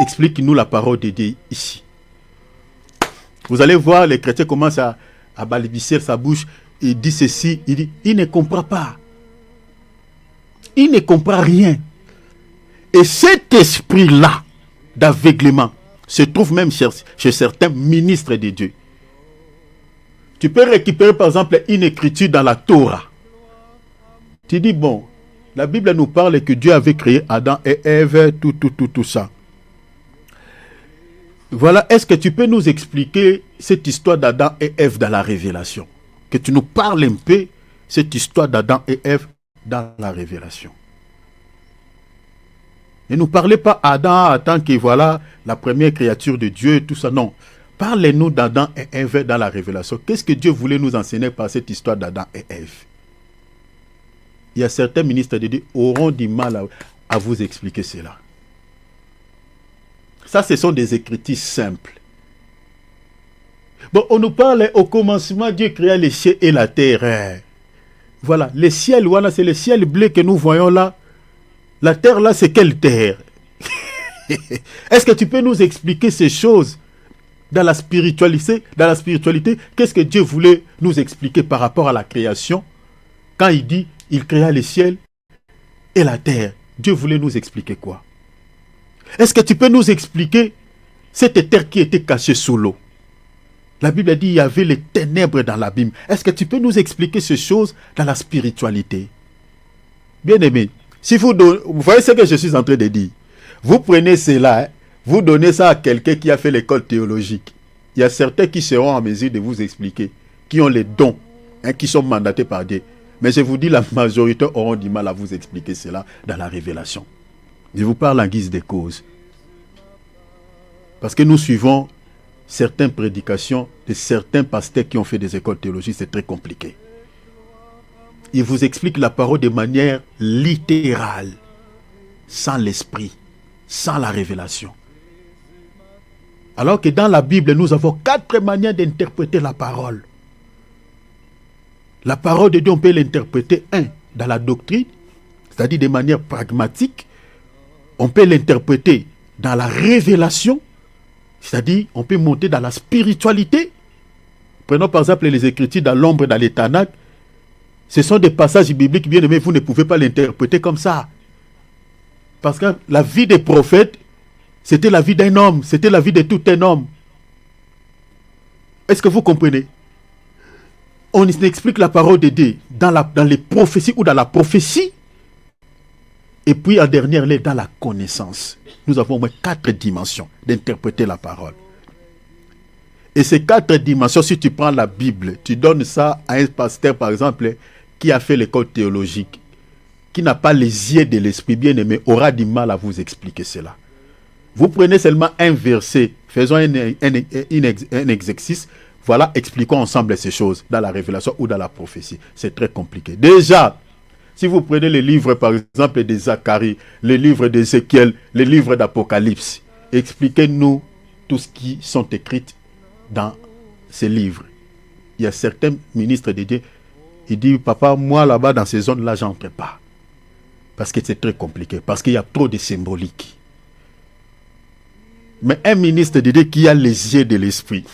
Explique-nous la parole de Dieu ici. Vous allez voir, les chrétiens commencent à balbutier sa bouche. Il dit ceci, il dit, il ne comprend pas. Il ne comprend rien. Et cet esprit-là d'aveuglement se trouve même chez certains ministres de Dieu. Tu peux récupérer par exemple une écriture dans la Torah. Tu dis, bon, la Bible nous parle que Dieu avait créé Adam et Ève, tout ça. Voilà, est-ce que tu peux nous expliquer cette histoire d'Adam et Ève dans la Révélation? Que tu nous parles un peu cette histoire d'Adam et Ève dans la Révélation. Ne nous parlez pas Adam en tant que voilà la première créature de Dieu, tout ça, non. Parlez-nous d'Adam et Ève dans la Révélation. Qu'est-ce que Dieu voulait nous enseigner par cette histoire d'Adam et Ève? Il y a certains ministres de Dieu qui auront du mal à vous expliquer cela. Ça, ce sont des écritures simples. Bon, on nous parle au commencement, Dieu créa les cieux et la terre. Voilà, les ciels, voilà, c'est le ciel bleu que nous voyons là. La terre là, c'est quelle terre? Est-ce que tu peux nous expliquer ces choses dans la spiritualité? Dans la spiritualité, qu'est-ce que Dieu voulait nous expliquer par rapport à la création? Quand il dit, il créa les ciels et la terre, Dieu voulait nous expliquer quoi? Est-ce que tu peux nous expliquer cette terre qui était cachée sous l'eau? La Bible dit, il y avait les ténèbres dans l'abîme. Est-ce que tu peux nous expliquer ces choses dans la spiritualité? Bien aimé, si vous voyez ce que je suis en train de dire. Vous prenez cela, hein, vous donnez ça à quelqu'un qui a fait l'école théologique. Il y a certains qui seront en mesure de vous expliquer, qui ont les dons, hein, qui sont mandatés par Dieu. Mais je vous dis, la majorité auront du mal à vous expliquer cela dans la Révélation. Je vous parle en guise de cause. Parce que nous suivons certaines prédications de certains pasteurs qui ont fait des écoles théologiques, c'est très compliqué. Il vous explique la parole de manière littérale, sans l'esprit, sans la révélation. Alors que dans la Bible, nous avons 4 manières d'interpréter la parole. La parole de Dieu, on peut l'interpréter, dans la doctrine, c'est-à-dire de manière pragmatique. On peut l'interpréter dans la révélation, C'est-à-dire, on peut monter dans la spiritualité. Prenons par exemple les Écritures dans l'ombre, dans les Tanakh. Ce sont des passages bibliques, bien aimés, vous ne pouvez pas l'interpréter comme ça. Parce que la vie des prophètes, c'était la vie d'un homme, c'était la vie de tout un homme. Est-ce que vous comprenez? On explique la parole de Dieu dans les prophéties ou dans la prophétie. Et puis en dernière lieu, dans la connaissance. Nous avons au moins 4 dimensions d'interpréter la parole. Et ces 4 dimensions, si tu prends la Bible, tu donnes ça à un pasteur, par exemple, qui a fait l'école théologique, qui n'a pas les yeux de l'esprit bien-aimé, aura du mal à vous expliquer cela. Vous prenez seulement un verset, faisons un exercice, voilà, expliquons ensemble ces choses dans la révélation ou dans la prophétie. C'est très compliqué. Déjà, si vous prenez les livres, par exemple, de Zacharie, les livres d'Ézéchiel, les livres d'Apocalypse, expliquez-nous tout ce qui sont écrits dans ces livres. Il y a certains ministres de Dieu, ils disent, papa, moi là-bas, dans ces zones-là, j'entre pas. Parce que c'est très compliqué, parce qu'il y a trop de symbolique. Mais un ministre de Dieu qui a les yeux de l'esprit,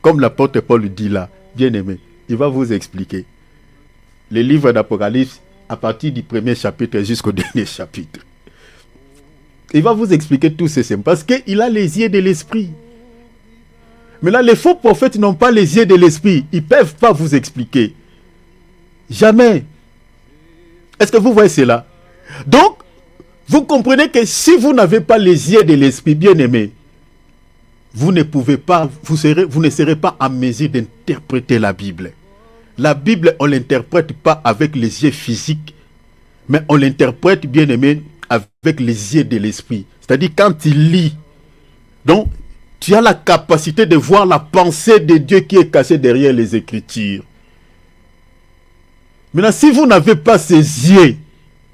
comme l'apôtre Paul dit là, bien aimé, il va vous expliquer. Les livres d'Apocalypse, à partir du premier chapitre jusqu'au dernier chapitre. Il va vous expliquer tous ces symboles, parce qu'il a les yeux de l'esprit. Mais là, les faux prophètes n'ont pas les yeux de l'esprit. Ils ne peuvent pas vous expliquer. Jamais. Est-ce que vous voyez cela? Donc, vous comprenez que si vous n'avez pas les yeux de l'esprit, bien aimé, vous ne pouvez pas, vous ne serez pas en mesure d'interpréter la Bible. La Bible, on ne l'interprète pas avec les yeux physiques, mais on l'interprète, bien aimé, avec les yeux de l'esprit. C'est-à-dire quand tu lis, donc tu as la capacité de voir la pensée de Dieu qui est cachée derrière les Écritures. Maintenant, si vous n'avez pas ces yeux,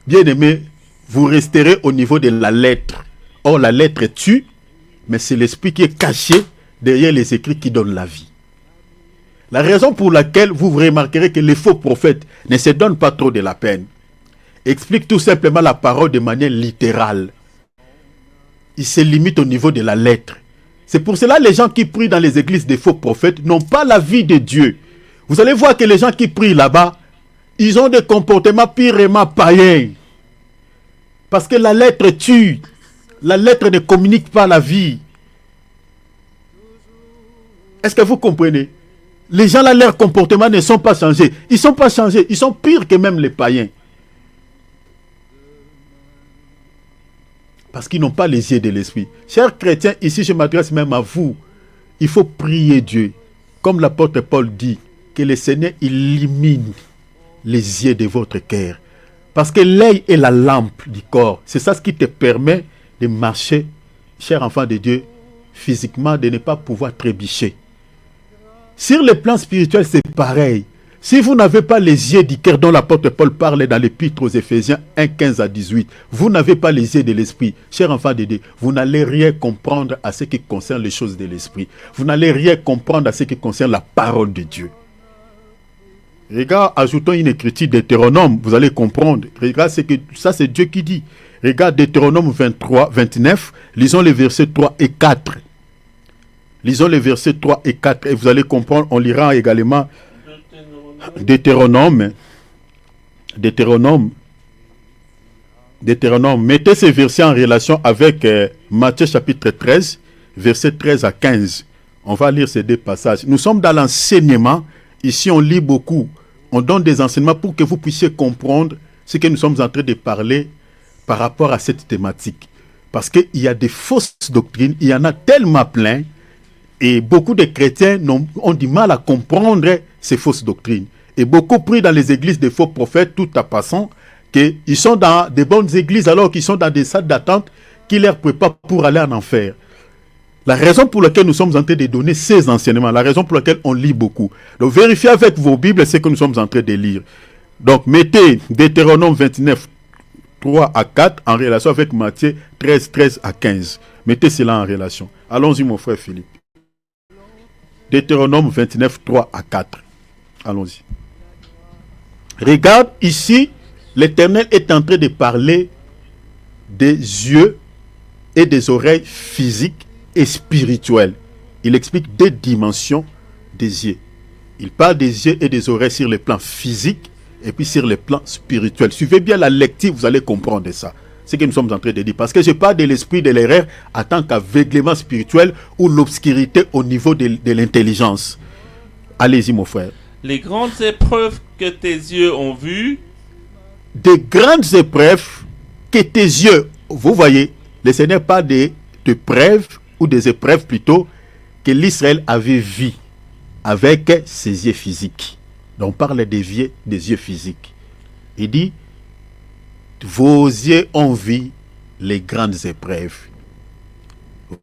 bien aimé, vous resterez au niveau de la lettre. Or, la lettre tue, mais c'est l'esprit qui est caché derrière les écrits qui donne la vie. La raison pour laquelle vous remarquerez que les faux prophètes ne se donnent pas trop de la peine expliquent tout simplement la parole de manière littérale. Ils se limitent au niveau de la lettre. C'est pour cela que les gens qui prient dans les églises des faux prophètes n'ont pas la vie de Dieu. Vous allez voir que les gens qui prient là-bas, ils ont des comportements purement païens. Parce que la lettre tue. La lettre ne communique pas la vie. Est-ce que vous comprenez? Les gens là, leurs comportements ne sont pas changés. Ils ne sont pas changés. Ils sont pires que même les païens. Parce qu'ils n'ont pas les yeux de l'esprit. Chers chrétiens, ici je m'adresse même à vous. Il faut prier Dieu. Comme l'apôtre Paul dit, que le Seigneur illumine les yeux de votre cœur. Parce que l'œil est la lampe du corps. C'est ça ce qui te permet de marcher, cher enfant de Dieu, physiquement, de ne pas pouvoir trébucher. Sur le plan spirituel, c'est pareil. Si vous n'avez pas les yeux du cœur dont l'apôtre Paul parle dans l'épître aux Éphésiens 1, 15 à 18, vous n'avez pas les yeux de l'esprit, cher enfant de Dieu, vous n'allez rien comprendre à ce qui concerne les choses de l'esprit. Vous n'allez rien comprendre à ce qui concerne la parole de Dieu. Regarde, ajoutons une écriture Deutéronome, vous allez comprendre. Regarde, ça c'est Dieu qui dit. Regarde Deutéronome 23, 29, lisons les versets 3 et 4. Lisons les versets 3 et 4 et vous allez comprendre, on lira également Deutéronome. Mettez ces versets en relation avec Matthieu chapitre 13, versets 13 à 15. On va lire ces 2 passages. Nous sommes dans l'enseignement. Ici, on lit beaucoup. On donne des enseignements pour que vous puissiez comprendre ce que nous sommes en train de parler par rapport à cette thématique. Parce qu'il y a des fausses doctrines, il y en a tellement plein, et beaucoup de chrétiens ont du mal à comprendre ces fausses doctrines. Et beaucoup prient dans les églises des faux prophètes, tout en passant, qu'ils sont dans des bonnes églises alors qu'ils sont dans des salles d'attente qui leur préparent pour aller en enfer. La raison pour laquelle nous sommes en train de donner ces enseignements, la raison pour laquelle on lit beaucoup. Donc vérifiez avec vos Bibles ce que nous sommes en train de lire. Donc mettez Deutéronome 29, 3 à 4 en relation avec Matthieu 13, 13 à 15. Mettez cela en relation. Allons-y mon frère Philippe. Deutéronome 29, 3 à 4. Allons-y. Regarde ici, l'Éternel est en train de parler des yeux et des oreilles physiques et spirituel. Il explique deux dimensions des yeux. Il parle des yeux et des oreilles sur le plan physique et puis sur le plan spirituel. Suivez bien la lecture, vous allez comprendre ça. C'est ce que nous sommes en train de dire. Parce que je parle de l'esprit de l'erreur en tant qu'aveuglement spirituel ou l'obscurité au niveau de l'intelligence. Allez-y, mon frère. Les grandes épreuves que tes yeux ont vues, Des grandes épreuves que tes yeux, vous voyez, le Seigneur parle de preuves ou des épreuves plutôt que l'Israël avait vues avec ses yeux physiques. Donc on parle des yeux physiques. Il dit, vos yeux ont vu les grandes épreuves.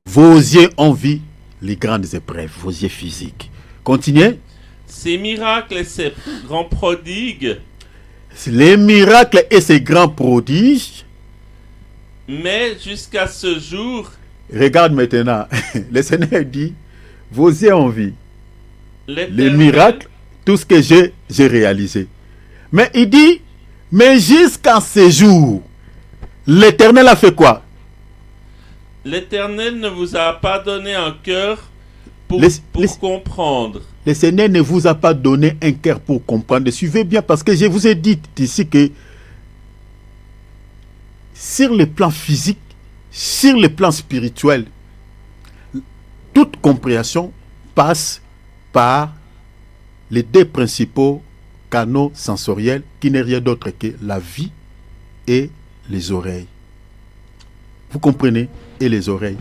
Vos yeux ont vu les grandes épreuves, vos yeux physiques. Continuez. ces miracles et ces grands prodigues, Les miracles et ces grands prodiges. mais jusqu'à ce jour, Regarde maintenant, le Seigneur dit, vos yeux ont vu les l'Éternel- miracles, tout ce que j'ai réalisé. Mais il dit, mais jusqu'à ce jour, l'Éternel a fait quoi? L'Éternel ne vous a pas donné un cœur pour Les- comprendre. Le Seigneur ne vous a pas donné un cœur pour comprendre. Suivez bien parce que je vous ai dit ici que sur le plan physique, sur le plan spirituel, toute compréhension passe par les deux principaux canaux sensoriels qui n'est rien d'autre que la vue et les oreilles. Vous comprenez? Et les oreilles.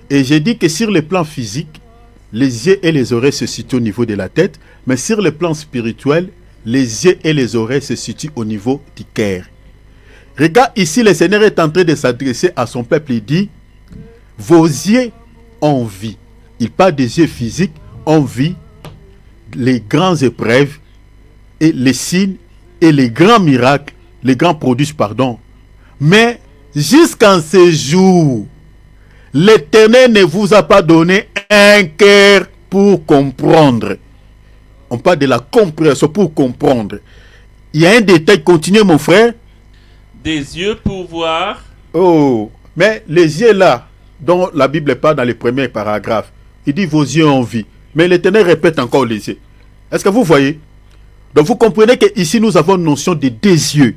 Et j'ai dit que sur le plan physique, les yeux et les oreilles se situent au niveau de la tête, mais sur le plan spirituel, les yeux et les oreilles se situent au niveau du cœur. Regarde ici, le Seigneur est en train de s'adresser à son peuple. Il dit, vos yeux ont vu. Il parle des yeux physiques, ont vu les grandes épreuves et les signes et les grands miracles, les grands prodiges, pardon. Mais jusqu'en ce jour, l'Éternel ne vous a pas donné un cœur pour comprendre. On parle de la compréhension pour comprendre. Il y a un détail, continuez mon frère. Des yeux pour voir, Oh, mais les yeux là, dont la Bible parle dans les premiers paragraphes, il dit vos yeux ont vu. Mais l'Éternel répète encore les yeux. Est-ce que vous voyez? Donc vous comprenez qu'ici nous avons une notion de deux yeux.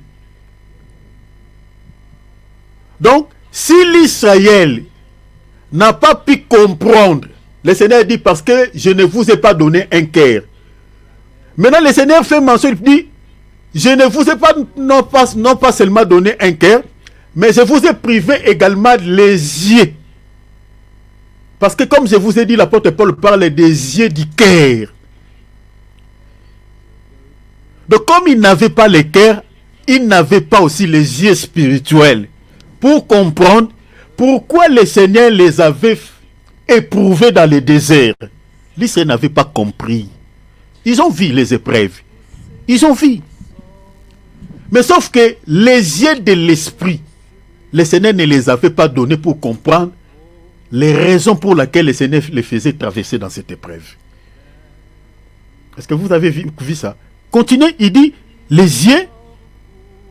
Donc, si l'Israël n'a pas pu comprendre, le Seigneur dit parce que je ne vous ai pas donné un cœur. Maintenant, le Seigneur fait mention, il dit, je ne vous ai pas non pas seulement donné un cœur, mais je vous ai privé également les yeux. Parce que comme je vous ai dit, l'apôtre Paul parle des yeux du cœur. Donc comme il n'avait pas le cœur, il n'avait pas aussi les yeux spirituels pour comprendre pourquoi le Seigneur les avait éprouvés dans le désert. L'Israël n'avait pas compris. Ils ont vu les épreuves. Ils ont vu. Mais sauf que les yeux de l'esprit, le Seigneur ne les avait pas donnés pour comprendre les raisons pour lesquelles le Seigneur les faisait traverser dans cette épreuve. Est-ce que vous avez vu ça? Continuez, il dit, les yeux,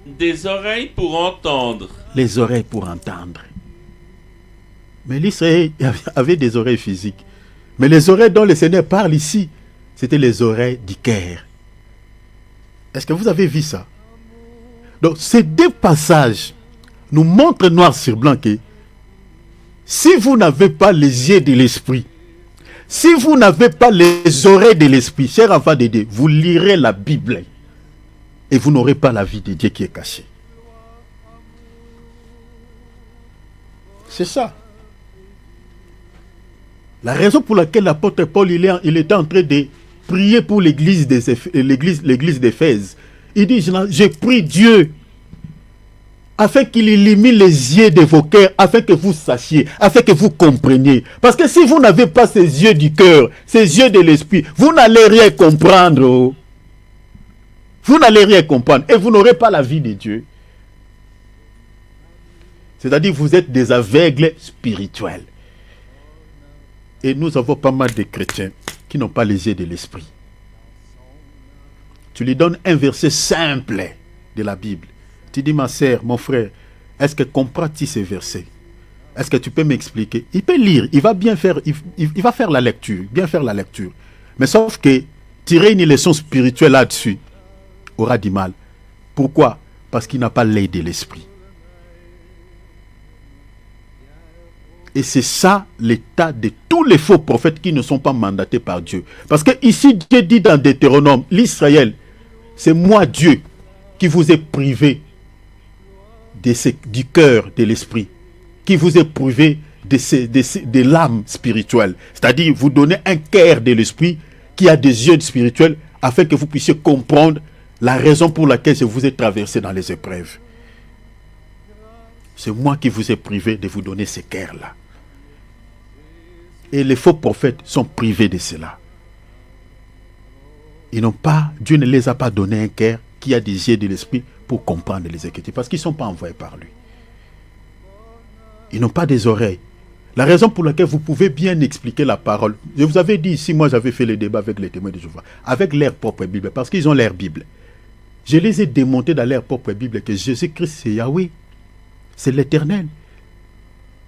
des oreilles pour entendre. les oreilles pour entendre. Mais l'Israël avait des oreilles physiques. Mais les oreilles dont le Seigneur parle ici, c'était les oreilles du cœur. Est-ce que vous avez vu ça? Donc ces deux passages nous montrent noir sur blanc que si vous n'avez pas les yeux de l'esprit, si vous n'avez pas les oreilles de l'esprit, chers enfants de Dieu, vous lirez la Bible et vous n'aurez pas la vie de Dieu qui est cachée. C'est ça. La raison pour laquelle l'apôtre Paul il était en train de prier pour l'église d'Éphèse. Il dit, je prie Dieu afin qu'il illumine les yeux de vos cœurs, afin que vous sachiez, afin que vous compreniez. Parce que si vous n'avez pas ces yeux du cœur, ces yeux de l'esprit, vous n'allez rien comprendre. Oh. Vous n'allez rien comprendre et vous n'aurez pas la vie de Dieu. C'est-à-dire vous êtes des aveugles spirituels. Et nous avons pas mal de chrétiens qui n'ont pas les yeux de l'esprit. Tu lui donnes un verset simple de la Bible. Tu dis, ma sœur, mon frère, est-ce que comprends-tu ces versets? Est-ce que tu peux m'expliquer? Il peut lire, il va bien faire, il va faire la lecture, bien faire la lecture. Mais sauf que tirer une leçon spirituelle là-dessus aura du mal. Pourquoi? Parce qu'il n'a pas l'œil de l'esprit. Et c'est ça l'état de tous les faux prophètes qui ne sont pas mandatés par Dieu. Parce que ici, Dieu dit dans Deutéronome, l'Israël, c'est moi Dieu qui vous ai privé du cœur, de l'esprit, qui vous ai privé de l'âme spirituelle. C'est-à-dire, vous donnez un cœur de l'esprit qui a des yeux spirituels afin que vous puissiez comprendre la raison pour laquelle je vous ai traversé dans les épreuves. C'est moi qui vous ai privé de vous donner ce cœur-là. Et les faux prophètes sont privés de cela. Dieu ne les a pas donné un cœur qui a des yeux de l'esprit pour comprendre les Écritures, parce qu'ils ne sont pas envoyés par lui. Ils n'ont pas des oreilles. La raison pour laquelle vous pouvez bien expliquer la parole. Je vous avais dit ici, moi j'avais fait le débat avec les témoins de Jéhovah, avec leur propre Bible, parce qu'ils ont leur Bible. Je les ai démontés dans leur propre Bible que Jésus-Christ c'est Yahweh, c'est l'Éternel.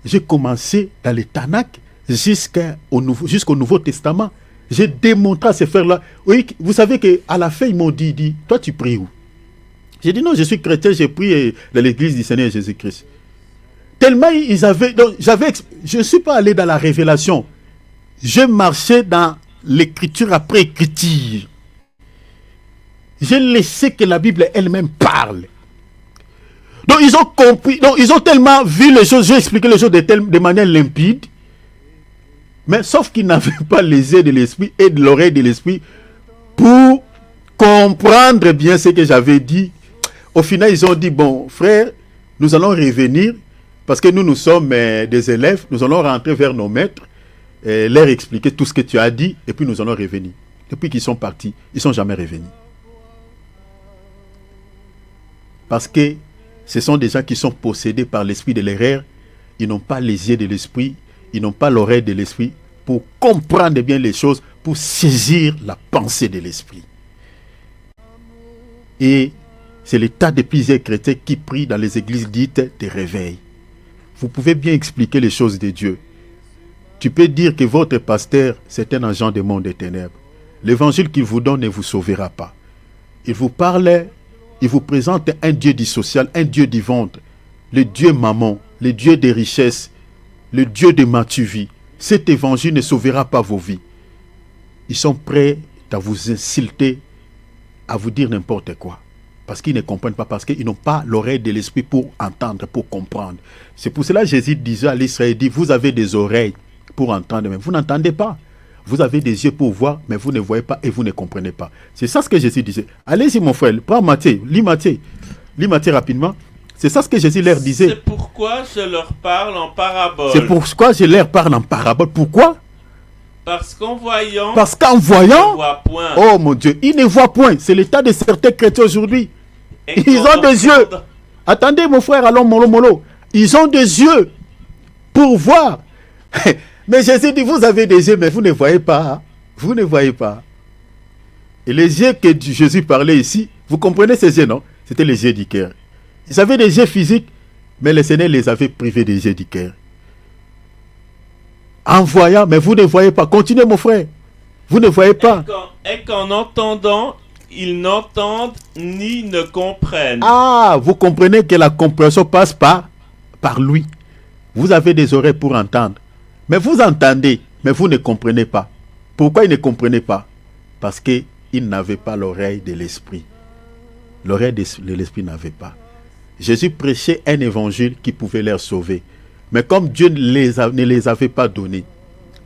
J'ai commencé dans le Tanakh jusqu'au Nouveau Testament. J'ai démontré à ces frères-là. Oui, vous savez qu'à la fin, ils m'ont dit, toi tu pries où? J'ai dit non, je suis chrétien, j'ai prié dans l'église du Seigneur Jésus-Christ. Tellement ils avaient... Donc, je ne suis pas allé dans la révélation. Je marchais dans l'écriture après écriture. J'ai laissé que la Bible elle-même parle. Donc ils ont compris, donc ils ont tellement vu les choses, j'ai expliqué les choses de manière limpide. Mais sauf qu'ils n'avaient pas les yeux de l'esprit et de l'oreille de l'esprit pour comprendre bien ce que j'avais dit. Au final, ils ont dit, bon, frère, nous allons revenir parce que nous sommes des élèves, nous allons rentrer vers nos maîtres, leur expliquer tout ce que tu as dit et puis nous allons revenir. Depuis qu'ils sont partis, ils ne sont jamais revenus. Parce que ce sont des gens qui sont possédés par l'esprit de l'erreur. Ils n'ont pas les yeux de l'esprit, ils n'ont pas l'oreille de l'esprit pour comprendre bien les choses, pour saisir la pensée de l'esprit. Et c'est l'état de plusieurs chrétiens qui prient dans les églises dites de réveil. Vous pouvez bien expliquer les choses de Dieu. Tu peux dire que votre pasteur, c'est un agent du monde des ténèbres. L'évangile qu'il vous donne ne vous sauvera pas. Il vous parle, il vous présente un Dieu du social, un Dieu du ventre, le Dieu maman, le Dieu des richesses, le Dieu de Matuvie. Cet évangile ne sauvera pas vos vies. Ils sont prêts à vous insulter, à vous dire n'importe quoi. Parce qu'ils ne comprennent pas, parce qu'ils n'ont pas l'oreille de l'esprit pour entendre, pour comprendre. C'est pour cela que Jésus disait à l'Israël, dit, vous avez des oreilles pour entendre, mais vous n'entendez pas. Vous avez des yeux pour voir, mais vous ne voyez pas et vous ne comprenez pas. C'est ça ce que Jésus disait. Allez-y mon frère, prends Matthieu, lis Matthieu rapidement. C'est ça ce que Jésus leur disait. C'est pourquoi je leur parle en parabole. C'est pourquoi je leur parle en parabole. Pourquoi? Parce qu'en voyant, ils ne voient point. Oh mon Dieu, ils ne voient point. C'est l'état de certains chrétiens aujourd'hui. Ils ont des yeux. Attendez mon frère, allons mollo. Ils ont des yeux pour voir. Mais Jésus dit, vous avez des yeux, mais vous ne voyez pas. Vous ne voyez pas. Et les yeux que Jésus parlait ici, vous comprenez ces yeux, non? C'était les yeux du cœur. Ils avaient des yeux physiques, mais le Seigneur les avait privés des yeux du cœur. En voyant, mais vous ne voyez pas. Continuez mon frère. Vous ne voyez pas. Et qu'en entendant, ils n'entendent ni ne comprennent. Ah, vous comprenez que la compréhension passe par lui. Vous avez des oreilles pour entendre. Mais vous entendez, mais vous ne comprenez pas. Pourquoi ils ne comprenaient pas? Parce qu'ils n'avaient pas l'oreille de l'esprit. L'oreille de l'esprit n'avait pas. Jésus prêchait un évangile qui pouvait les sauver. Mais comme Dieu ne les avait pas donné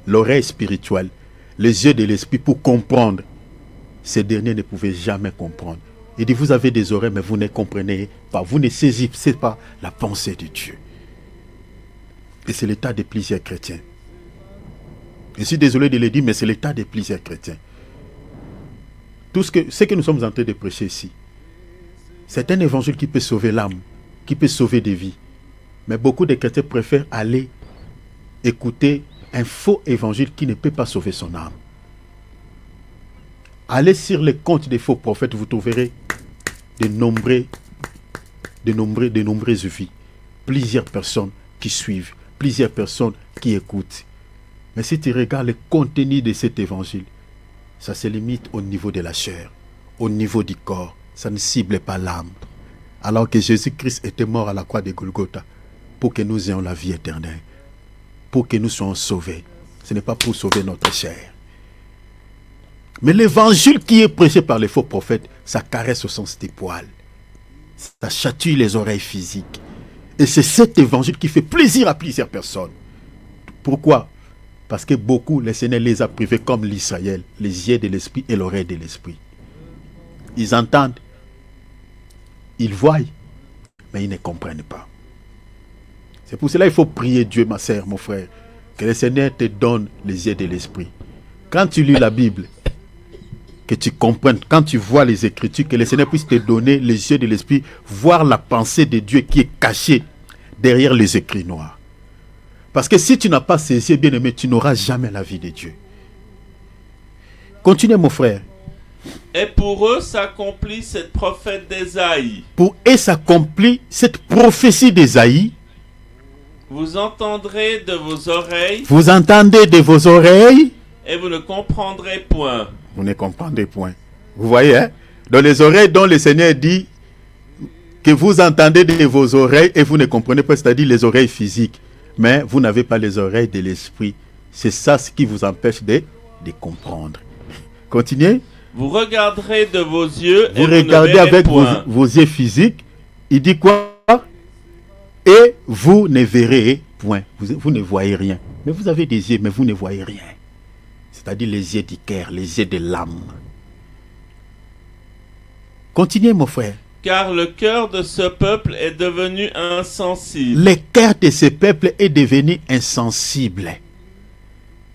l'oreille spirituelle, les yeux de l'esprit pour comprendre, ces derniers ne pouvaient jamais comprendre. Il dit, vous avez des oreilles, mais vous ne comprenez pas. Vous ne saisissez pas la pensée de Dieu. Et c'est l'état de plusieurs chrétiens. Je suis désolé de le dire, mais c'est l'état de plusieurs chrétiens. Tout ce que nous sommes en train de prêcher ici, c'est un évangile qui peut sauver l'âme, qui peut sauver des vies. Mais beaucoup de chrétiens préfèrent aller écouter un faux évangile qui ne peut pas sauver son âme. Allez sur les comptes des faux prophètes, vous trouverez de nombreuses vies. Plusieurs personnes qui suivent plusieurs personnes qui écoutent. Mais si tu regardes le contenu de cet évangile, ça se limite au niveau de la chair, au niveau du corps. Ça ne cible pas l'âme. Alors que Jésus-Christ était mort à la croix de Golgotha pour que nous ayons la vie éternelle, pour que nous soyons sauvés. Ce n'est pas pour sauver notre chair. Mais l'évangile qui est prêché par les faux prophètes, ça caresse au sens des poils. Ça chatouille les oreilles physiques. Et c'est cet évangile qui fait plaisir à plusieurs personnes. Pourquoi? Parce que beaucoup, le Seigneur les a privés comme l'Israël, les yeux de l'esprit et l'oreille de l'esprit. Ils entendent, ils voient, mais ils ne comprennent pas. C'est pour cela qu'il faut prier Dieu, ma sœur, mon frère, que le Seigneur te donne les yeux de l'esprit. Quand tu lis la Bible, que tu comprennes, quand tu vois les Écritures, que le Seigneur puisse te donner les yeux de l'esprit, voir la pensée de Dieu qui est cachée derrière les écrits noirs. Parce que si tu n'as pas ces yeux, bien aimé, tu n'auras jamais la vie de Dieu. Continuez, mon frère. Et pour eux s'accomplit cette prophète d'Ésaïe. Pour eux s'accomplit cette prophétie d'Ésaïe. Vous entendrez de vos oreilles. Vous entendez de vos oreilles. Et vous ne comprendrez point. Vous ne comprendrez point. Vous voyez, hein? Dans les oreilles dont le Seigneur dit que vous entendez de vos oreilles et vous ne comprenez pas, c'est-à-dire les oreilles physiques. Mais vous n'avez pas les oreilles de l'esprit. C'est ça ce qui vous empêche de comprendre. Continuez. Vous regarderez de vos yeux vous et regardez vous ne verrez avec point. vos yeux physiques. Il dit quoi? Et vous ne verrez point. Vous ne voyez rien. Mais vous avez des yeux, mais vous ne voyez rien. C'est-à-dire les yeux du cœur, les yeux de l'âme. Continuez, mon frère. Car le cœur de ce peuple est devenu insensible. Le cœur de ce peuple est devenu insensible.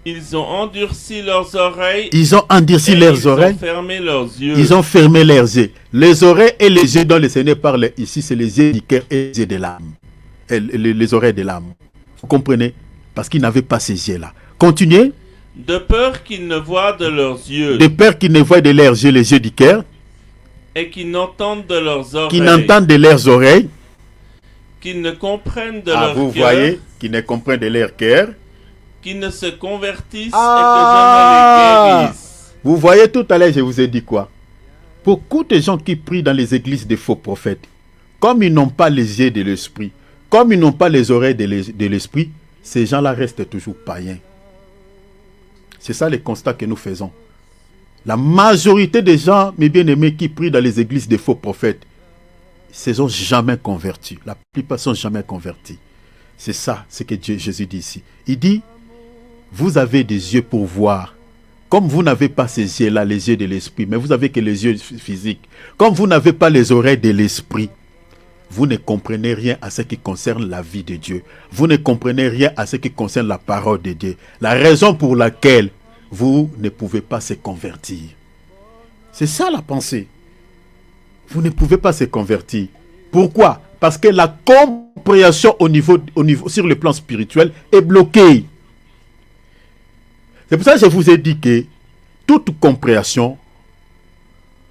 Ils ont endurci leurs oreilles. Ils ont endurci leurs oreilles. Ils ont fermé leurs yeux. Ils ont fermé leurs yeux. Les oreilles et les yeux dont le Seigneur parle ici, c'est les yeux du cœur et les yeux de l'âme. Les oreilles de l'âme. Vous comprenez? Parce qu'ils n'avaient pas ces yeux-là. Continuez. De peur qu'ils ne voient de leurs yeux. De peur qu'ils ne voient de leurs yeux les yeux du cœur. Et qu'ils n'entendent de leurs oreilles. Qu'ils n'entendent de leurs oreilles. Qu'ils ne comprennent de leur cœur. Vous voyez, qu'ils ne comprennent de leur cœur. Qu'ils ne se convertissent et que je ne les guérisse. Vous voyez, tout à l'heure, je vous ai dit quoi? Beaucoup de gens qui prient dans les églises des faux prophètes, comme ils n'ont pas les yeux de l'esprit, comme ils n'ont pas les oreilles de l'esprit, ces gens-là restent toujours païens. C'est ça le constat que nous faisons. La majorité des gens, mes bien-aimés, qui prient dans les églises des faux prophètes, ils ne sont jamais convertis. La plupart ne sont jamais convertis. C'est ça, ce que Jésus dit ici. Il dit, vous avez des yeux pour voir. Comme vous n'avez pas ces yeux-là, les yeux de l'esprit, mais vous avez que les yeux physiques. Comme vous n'avez pas les oreilles de l'esprit, vous ne comprenez rien à ce qui concerne la vie de Dieu. Vous ne comprenez rien à ce qui concerne la parole de Dieu. La raison pour laquelle vous ne pouvez pas se convertir. C'est ça la pensée. Vous ne pouvez pas se convertir. Pourquoi? Parce que la compréhension sur le plan spirituel est bloquée. C'est pour ça que je vous ai dit que toute compréhension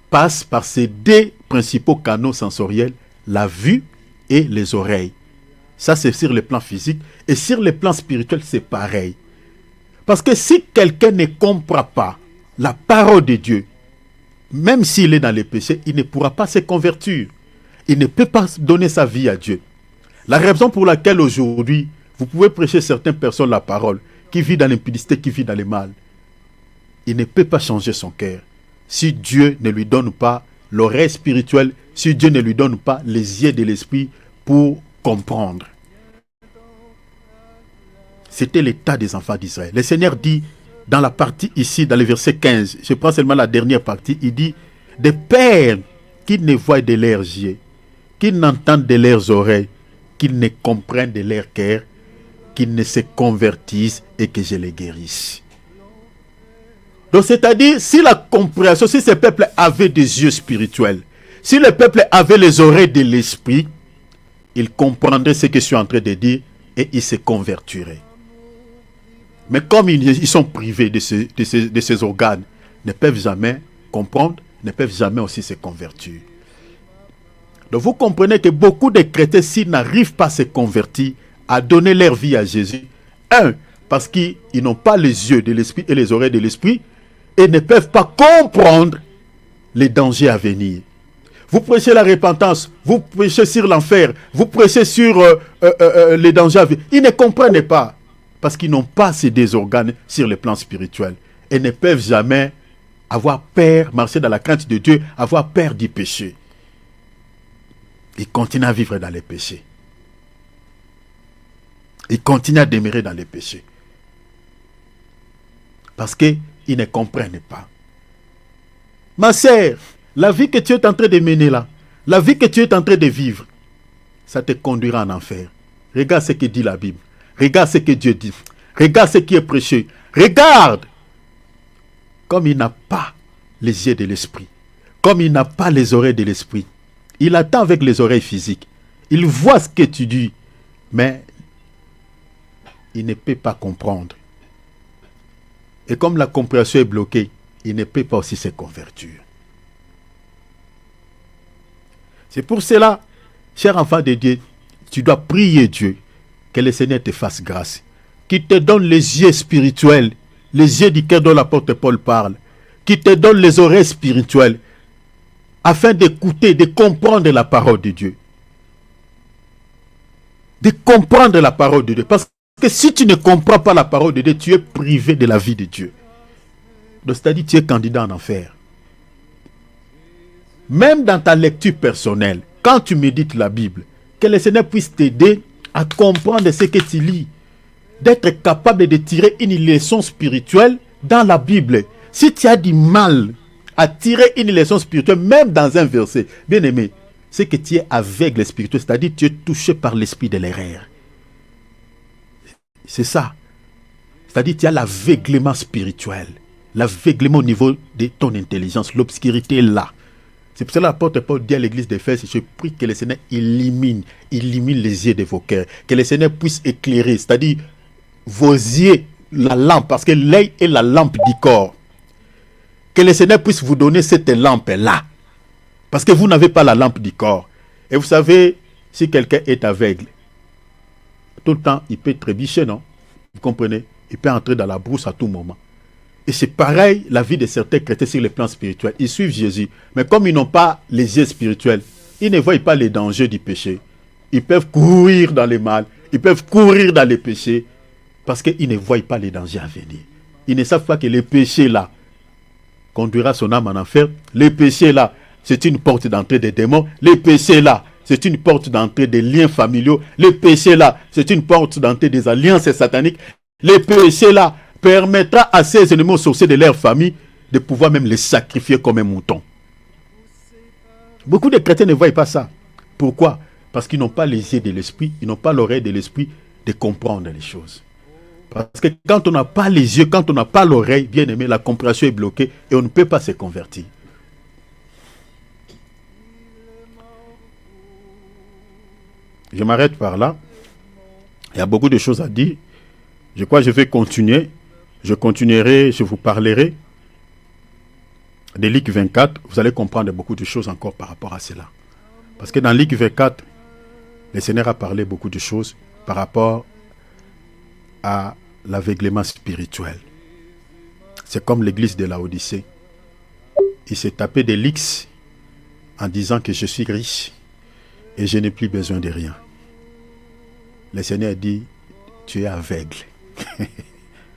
passe par ces deux principaux canaux sensoriels, la vue et les oreilles. Ça, c'est sur le plan physique. Et sur le plan spirituel, c'est pareil. Parce que si quelqu'un ne comprend pas la parole de Dieu, même s'il est dans les péchés, il ne pourra pas se convertir. Il ne peut pas donner sa vie à Dieu. La raison pour laquelle aujourd'hui, vous pouvez prêcher certaines personnes la parole, qui vit dans l'impudicité, qui vit dans le mal. Il ne peut pas changer son cœur. Si Dieu ne lui donne pas l'oreille spirituelle, si Dieu ne lui donne pas les yeux de l'esprit pour comprendre. C'était l'état des enfants d'Israël. Le Seigneur dit, dans la partie ici, dans le verset 15, je prends seulement la dernière partie, il dit, des pères qui ne voient de leurs yeux, qui n'entendent de leurs oreilles, qui ne comprennent de leur cœur, qui ne se convertissent et que je les guérisse. Donc c'est-à-dire, si la compréhension, si ce peuple avait des yeux spirituels, si le peuple avait les oreilles de l'esprit, il comprendrait ce que je suis en train de dire et il se convertirait. Mais comme ils sont privés de ces organes, ne peuvent jamais comprendre, ne peuvent jamais aussi se convertir. Donc vous comprenez que beaucoup de chrétiens, s'ils n'arrivent pas à se convertir, à donner leur vie à Jésus. Un, parce qu'ils n'ont pas les yeux de l'esprit et les oreilles de l'esprit et ne peuvent pas comprendre les dangers à venir. Vous prêchez la repentance, vous prêchez sur l'enfer, vous prêchez sur les dangers à venir. Ils ne comprennent pas parce qu'ils n'ont pas ces deux organes sur le plan spirituel et ne peuvent jamais avoir peur, marcher dans la crainte de Dieu, avoir peur du péché. Ils continuent à vivre dans les péchés. Ils continuent à demeurer dans les péchés. Parce qu'ils ne comprennent pas. Ma sœur, la vie que tu es en train de mener là, la vie que tu es en train de vivre, ça te conduira en enfer. Regarde ce que dit la Bible. Regarde ce que Dieu dit. Regarde ce qui est prêché. Regarde. Comme il n'a pas les yeux de l'esprit, comme il n'a pas les oreilles de l'esprit, il attend avec les oreilles physiques. Il voit ce que tu dis, mais il ne peut pas comprendre. Et comme la compréhension est bloquée, il ne peut pas aussi se convertir. C'est pour cela, cher enfant de Dieu, tu dois prier Dieu, que le Seigneur te fasse grâce, qu'il te donne les yeux spirituels, les yeux du cœur dont l'apôtre Paul parle, qu'il te donne les oreilles spirituelles, afin d'écouter, de comprendre la parole de Dieu. De comprendre la parole de Dieu. Parce que si tu ne comprends pas la parole de Dieu, tu es privé de la vie de Dieu. Donc, c'est-à-dire que tu es candidat en enfer. Même dans ta lecture personnelle, quand tu médites la Bible, que le Seigneur puisse t'aider à comprendre ce que tu lis, d'être capable de tirer une leçon spirituelle dans la Bible. Si tu as du mal à tirer une leçon spirituelle, même dans un verset, bien aimé, c'est que tu es aveugle spirituel, c'est-à-dire que tu es touché par l'esprit de l'erreur. C'est ça. C'est-à-dire que tu as l'aveuglement spirituel, l'aveuglement au niveau de ton intelligence, l'obscurité est là. C'est pour cela que l'apôtre Paul dit à l'église d'Éphèse, je prie que le Seigneur illumine les yeux de vos cœurs, que le Seigneur puisse éclairer, c'est-à-dire vos yeux, la lampe, parce que l'œil est la lampe du corps. Que le Seigneur puisse vous donner cette lampe-là, parce que vous n'avez pas la lampe du corps. Et vous savez, si quelqu'un est aveugle, tout le temps, il peut trébucher, non? Vous comprenez? Il peut entrer dans la brousse à tout moment. Et c'est pareil, la vie de certains chrétiens sur le plan spirituel. Ils suivent Jésus, mais comme ils n'ont pas les yeux spirituels, ils ne voient pas les dangers du péché. Ils peuvent courir dans le mal, ils peuvent courir dans les péchés, parce qu'ils ne voient pas les dangers à venir. Ils ne savent pas que le péché là conduira son âme en enfer. Le péché là, c'est une porte d'entrée des démons. Le péché là, c'est une porte d'entrée des liens familiaux. Le péché là, c'est une porte d'entrée des alliances sataniques. Le péché là permettra à ces ennemis sorciers de leur famille de pouvoir même les sacrifier comme un mouton. Beaucoup de chrétiens ne voient pas ça. Pourquoi? Parce qu'ils n'ont pas les yeux de l'esprit, ils n'ont pas l'oreille de l'esprit de comprendre les choses. Parce que quand on n'a pas les yeux, quand on n'a pas l'oreille, bien aimé, la compréhension est bloquée et on ne peut pas se convertir. Je m'arrête par là. Il y a beaucoup de choses à dire. Je crois que je vais continuer. Je continuerai, je vous parlerai de Luc 24. Vous allez comprendre beaucoup de choses encore par rapport à cela. Parce que dans Luc 24, le Seigneur a parlé beaucoup de choses par rapport à l'aveuglement spirituel. C'est comme l'église de Laodicée. Il s'est tapé des licks en disant que je suis riche et je n'ai plus besoin de rien. Le Seigneur dit, tu es aveugle.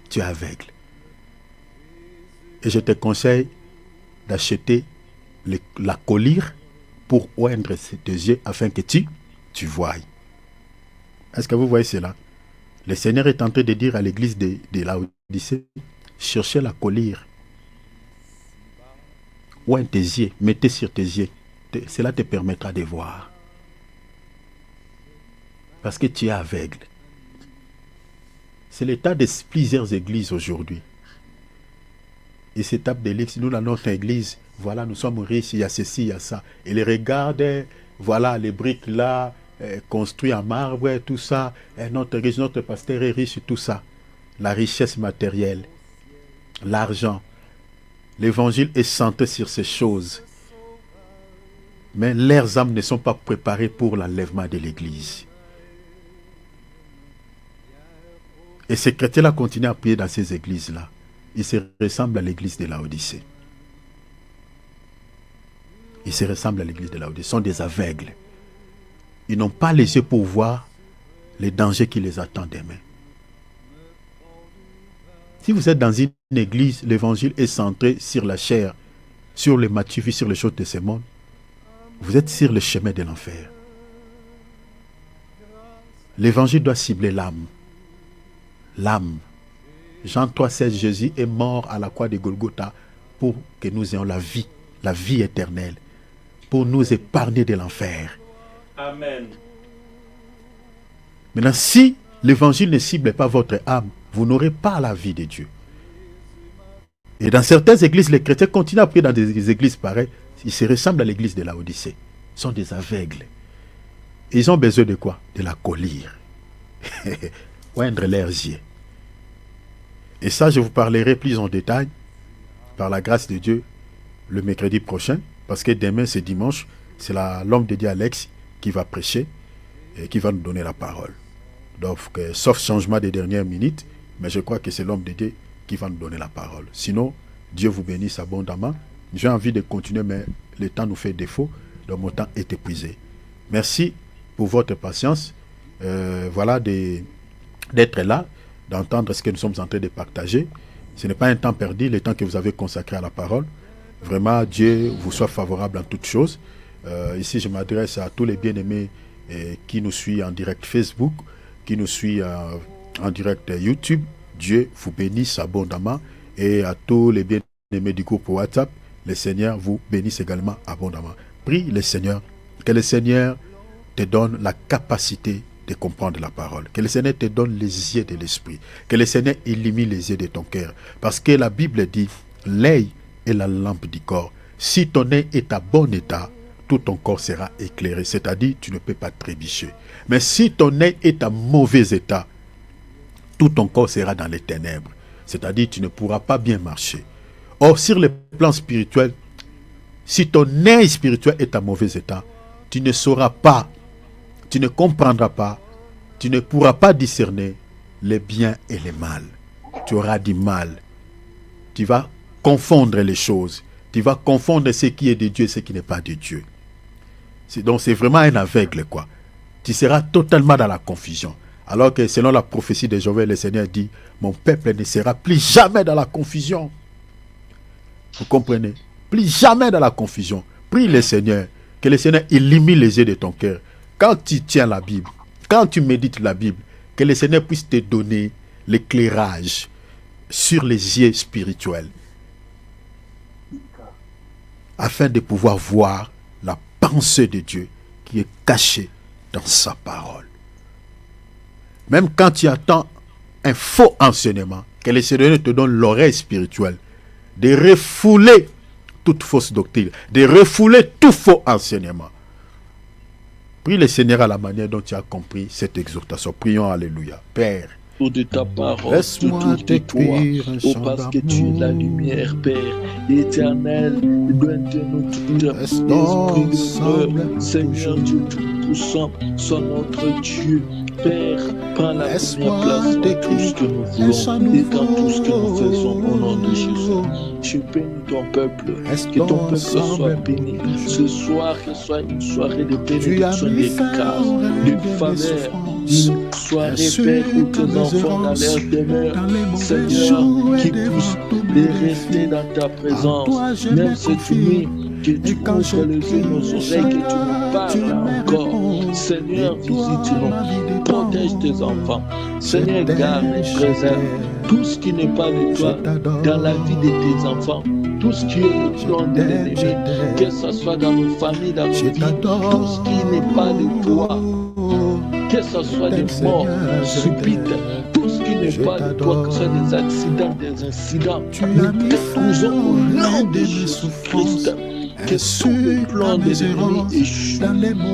Tu es aveugle. Et je te conseille d'acheter la collyre pour oindre tes yeux afin que tu voies. Est-ce que vous voyez cela? Le Seigneur est en train de dire à l'église de Laodicée, cherchez la collyre. Oigne tes yeux, mettez sur tes yeux. Cela te permettra de voir. Parce que tu es aveugle. C'est l'état de plusieurs églises aujourd'hui. Ils se tapent des lits. Nous, dans notre église, voilà, nous sommes riches, il y a ceci, il y a ça. Et les regardent, voilà, les briques là, construits en marbre, tout ça. Et notre église, notre pasteur est riche, tout ça. La richesse matérielle, l'argent. L'évangile est centré sur ces choses. Mais leurs âmes ne sont pas préparées pour l'enlèvement de l'église. Et ces chrétiens-là continuent à prier dans ces églises-là. Ils se ressemblent à l'église de Laodicée. Ils se ressemblent à l'église de Laodicée. Ils sont des aveugles. Ils n'ont pas les yeux pour voir les dangers qui les attendent demain. Si vous êtes dans une église, l'évangile est centré sur la chair, sur les matières, sur les choses de ce monde, vous êtes sur le chemin de l'enfer. L'évangile doit cibler l'âme. L'âme. Jean 3,16, Jésus est mort à la croix de Golgotha pour que nous ayons la vie éternelle, pour nous épargner de l'enfer. Amen. Maintenant, si l'évangile ne cible pas votre âme, vous n'aurez pas la vie de Dieu. Et dans certaines églises, les chrétiens continuent à prier dans des églises pareilles. Ils se ressemblent à l'église de Laodicée. Ils sont des aveugles. Ils ont besoin de quoi? De la collyre. Oindre leurs yeux. Et ça, je vous parlerai plus en détail, par la grâce de Dieu, le mercredi prochain. Parce que demain, c'est dimanche. C'est l'homme de Dieu Alex qui va prêcher et qui va nous donner la parole. Donc, sauf changement des dernières minutes, mais je crois que c'est l'homme de Dieu qui va nous donner la parole. Sinon, Dieu vous bénisse abondamment. J'ai envie de continuer, mais le temps nous fait défaut, donc mon temps est épuisé. Merci pour votre patience. Voilà, d'être là, d'entendre ce que nous sommes en train de partager. Ce n'est pas un temps perdu, le temps que vous avez consacré à la parole. Vraiment, Dieu vous soit favorable en toutes choses. Ici, je m'adresse à tous les bien-aimés qui nous suivent en direct Facebook, qui nous suivent en direct YouTube. Dieu vous bénisse abondamment. Et à tous les bien-aimés du groupe WhatsApp, le Seigneur vous bénisse également abondamment. Prie le Seigneur, que le Seigneur te donne la capacité de comprendre la parole. Que le Seigneur te donne les yeux de l'esprit. Que le Seigneur illumine les yeux de ton cœur. Parce que la Bible dit, l'œil est la lampe du corps. Si ton œil est à bon état, tout ton corps sera éclairé. C'est-à-dire, tu ne peux pas trébucher. Mais si ton œil est à mauvais état, tout ton corps sera dans les ténèbres. C'est-à-dire, tu ne pourras pas bien marcher. Or, sur le plan spirituel, si ton œil spirituel est à mauvais état, tu ne sauras pas, tu ne comprendras pas, tu ne pourras pas discerner les biens et les mal. Tu auras du mal. Tu vas confondre les choses. Tu vas confondre ce qui est de Dieu et ce qui n'est pas de Dieu. Donc c'est vraiment un aveugle, quoi. Tu seras totalement dans la confusion. Alors que selon la prophétie de Joël, le Seigneur dit, mon peuple ne sera plus jamais dans la confusion. Vous comprenez? Plus jamais dans la confusion. Prie le Seigneur, que le Seigneur illumine les yeux de ton cœur. Quand tu tiens la Bible, quand tu médites la Bible, que le Seigneur puisse te donner l'éclairage sur les yeux spirituels, afin de pouvoir voir la pensée de Dieu qui est cachée dans sa parole. Même quand tu attends un faux enseignement, que le Seigneur te donne l'oreille spirituelle, de refouler toute fausse doctrine, de refouler tout faux enseignement. Prie le Seigneur à la manière dont tu as compris cette exhortation. Prions, alléluia. Père, de ta parole, laisse-moi autour de toi, t'écrire un chant parce que tu es la lumière, Père, éternel, donne-nous tout Restons l'esprit de ensemble peur, Seigneur Dieu Tout-Puissant, sois notre Dieu, Père, prends la Laisse-moi première place dans tout t'écrire ce que nous un chant voulons et dans tout ce que nous nouveau. faisons au nom de Jésus. Je bénis ton peuple, que ton peuple soit béni. Ce soir, que soit une soirée de bénédiction, de grâce, de faveur, une soirée, Père, où tes enfants dans leur demeure, Seigneur, qui puissent rester dans ta présence, même cette nuit, que tu ouvres les yeux de nos oreilles, que tu nous parles encore. Seigneur, visite-nous, protège tes enfants. Seigneur, garde et préserve tout ce qui n'est pas de toi dans la vie de tes enfants. Tout ce qui est le plan de l'ennemi, que ce soit dans nos familles, dans nos vies, tout ce qui n'est pas de toi, que ce soit des morts subites, tout ce qui n'est pas de toi, que ce soit des accidents, des incidents, nous détruisons au nom de Jésus-Christ. Que tout le plan de l'ennemi échoue,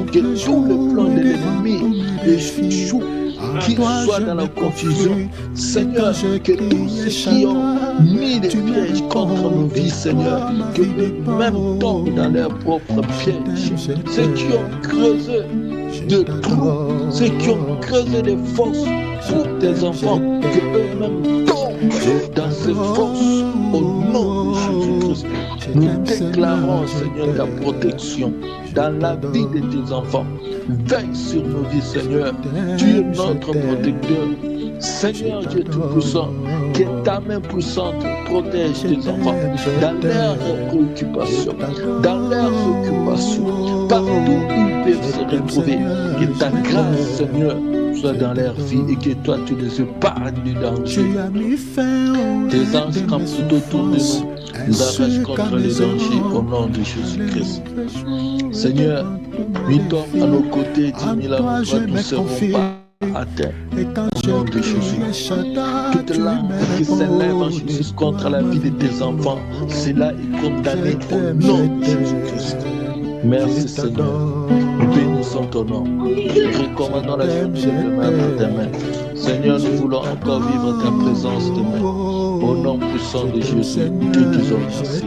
que tout le plan de l'ennemi échoue, qu'ils soient dans la confusion. Seigneur, que tous ceux qui ont mis des pièges contre nos vies, Seigneur, que eux-mêmes tombent dans leurs propres pièges. Ceux qui ont creusé de trous, ceux qui ont creusé des fosses pour tes enfants, que eux-mêmes tombent dans ces fosses au nom de Jésus-Christ. Nous déclarons, Seigneur, ta protection dans la vie de tes enfants. Veille sur nos vies, Seigneur. Tu es notre protecteur. Seigneur Dieu Tout-Puissant, que ta main puissante protège tes enfants dans leurs préoccupations, dans leurs occupations, partout où ils peuvent se retrouver. Que ta grâce, Seigneur, soit dans leur vie et que toi tu les épargnes du danger. Tes anges campent tout autour de nous, nous arrachent contre les dangers au nom de Jésus-Christ. Seigneur, 8 hommes à nos côtés, 10 000 à nos droites, nous ne serons pas à terre. Au nom de Jésus. Toute langue qui s'élève en justice contre la vie de tes enfants, cela est condamné au nom de Jésus-Christ. Merci Seigneur. Nous bénissons ton nom. Recommandons la journée de demain dans tes mains. Seigneur, nous voulons encore vivre ta présence demain. Au nom puissant de Jésus, te disons merci.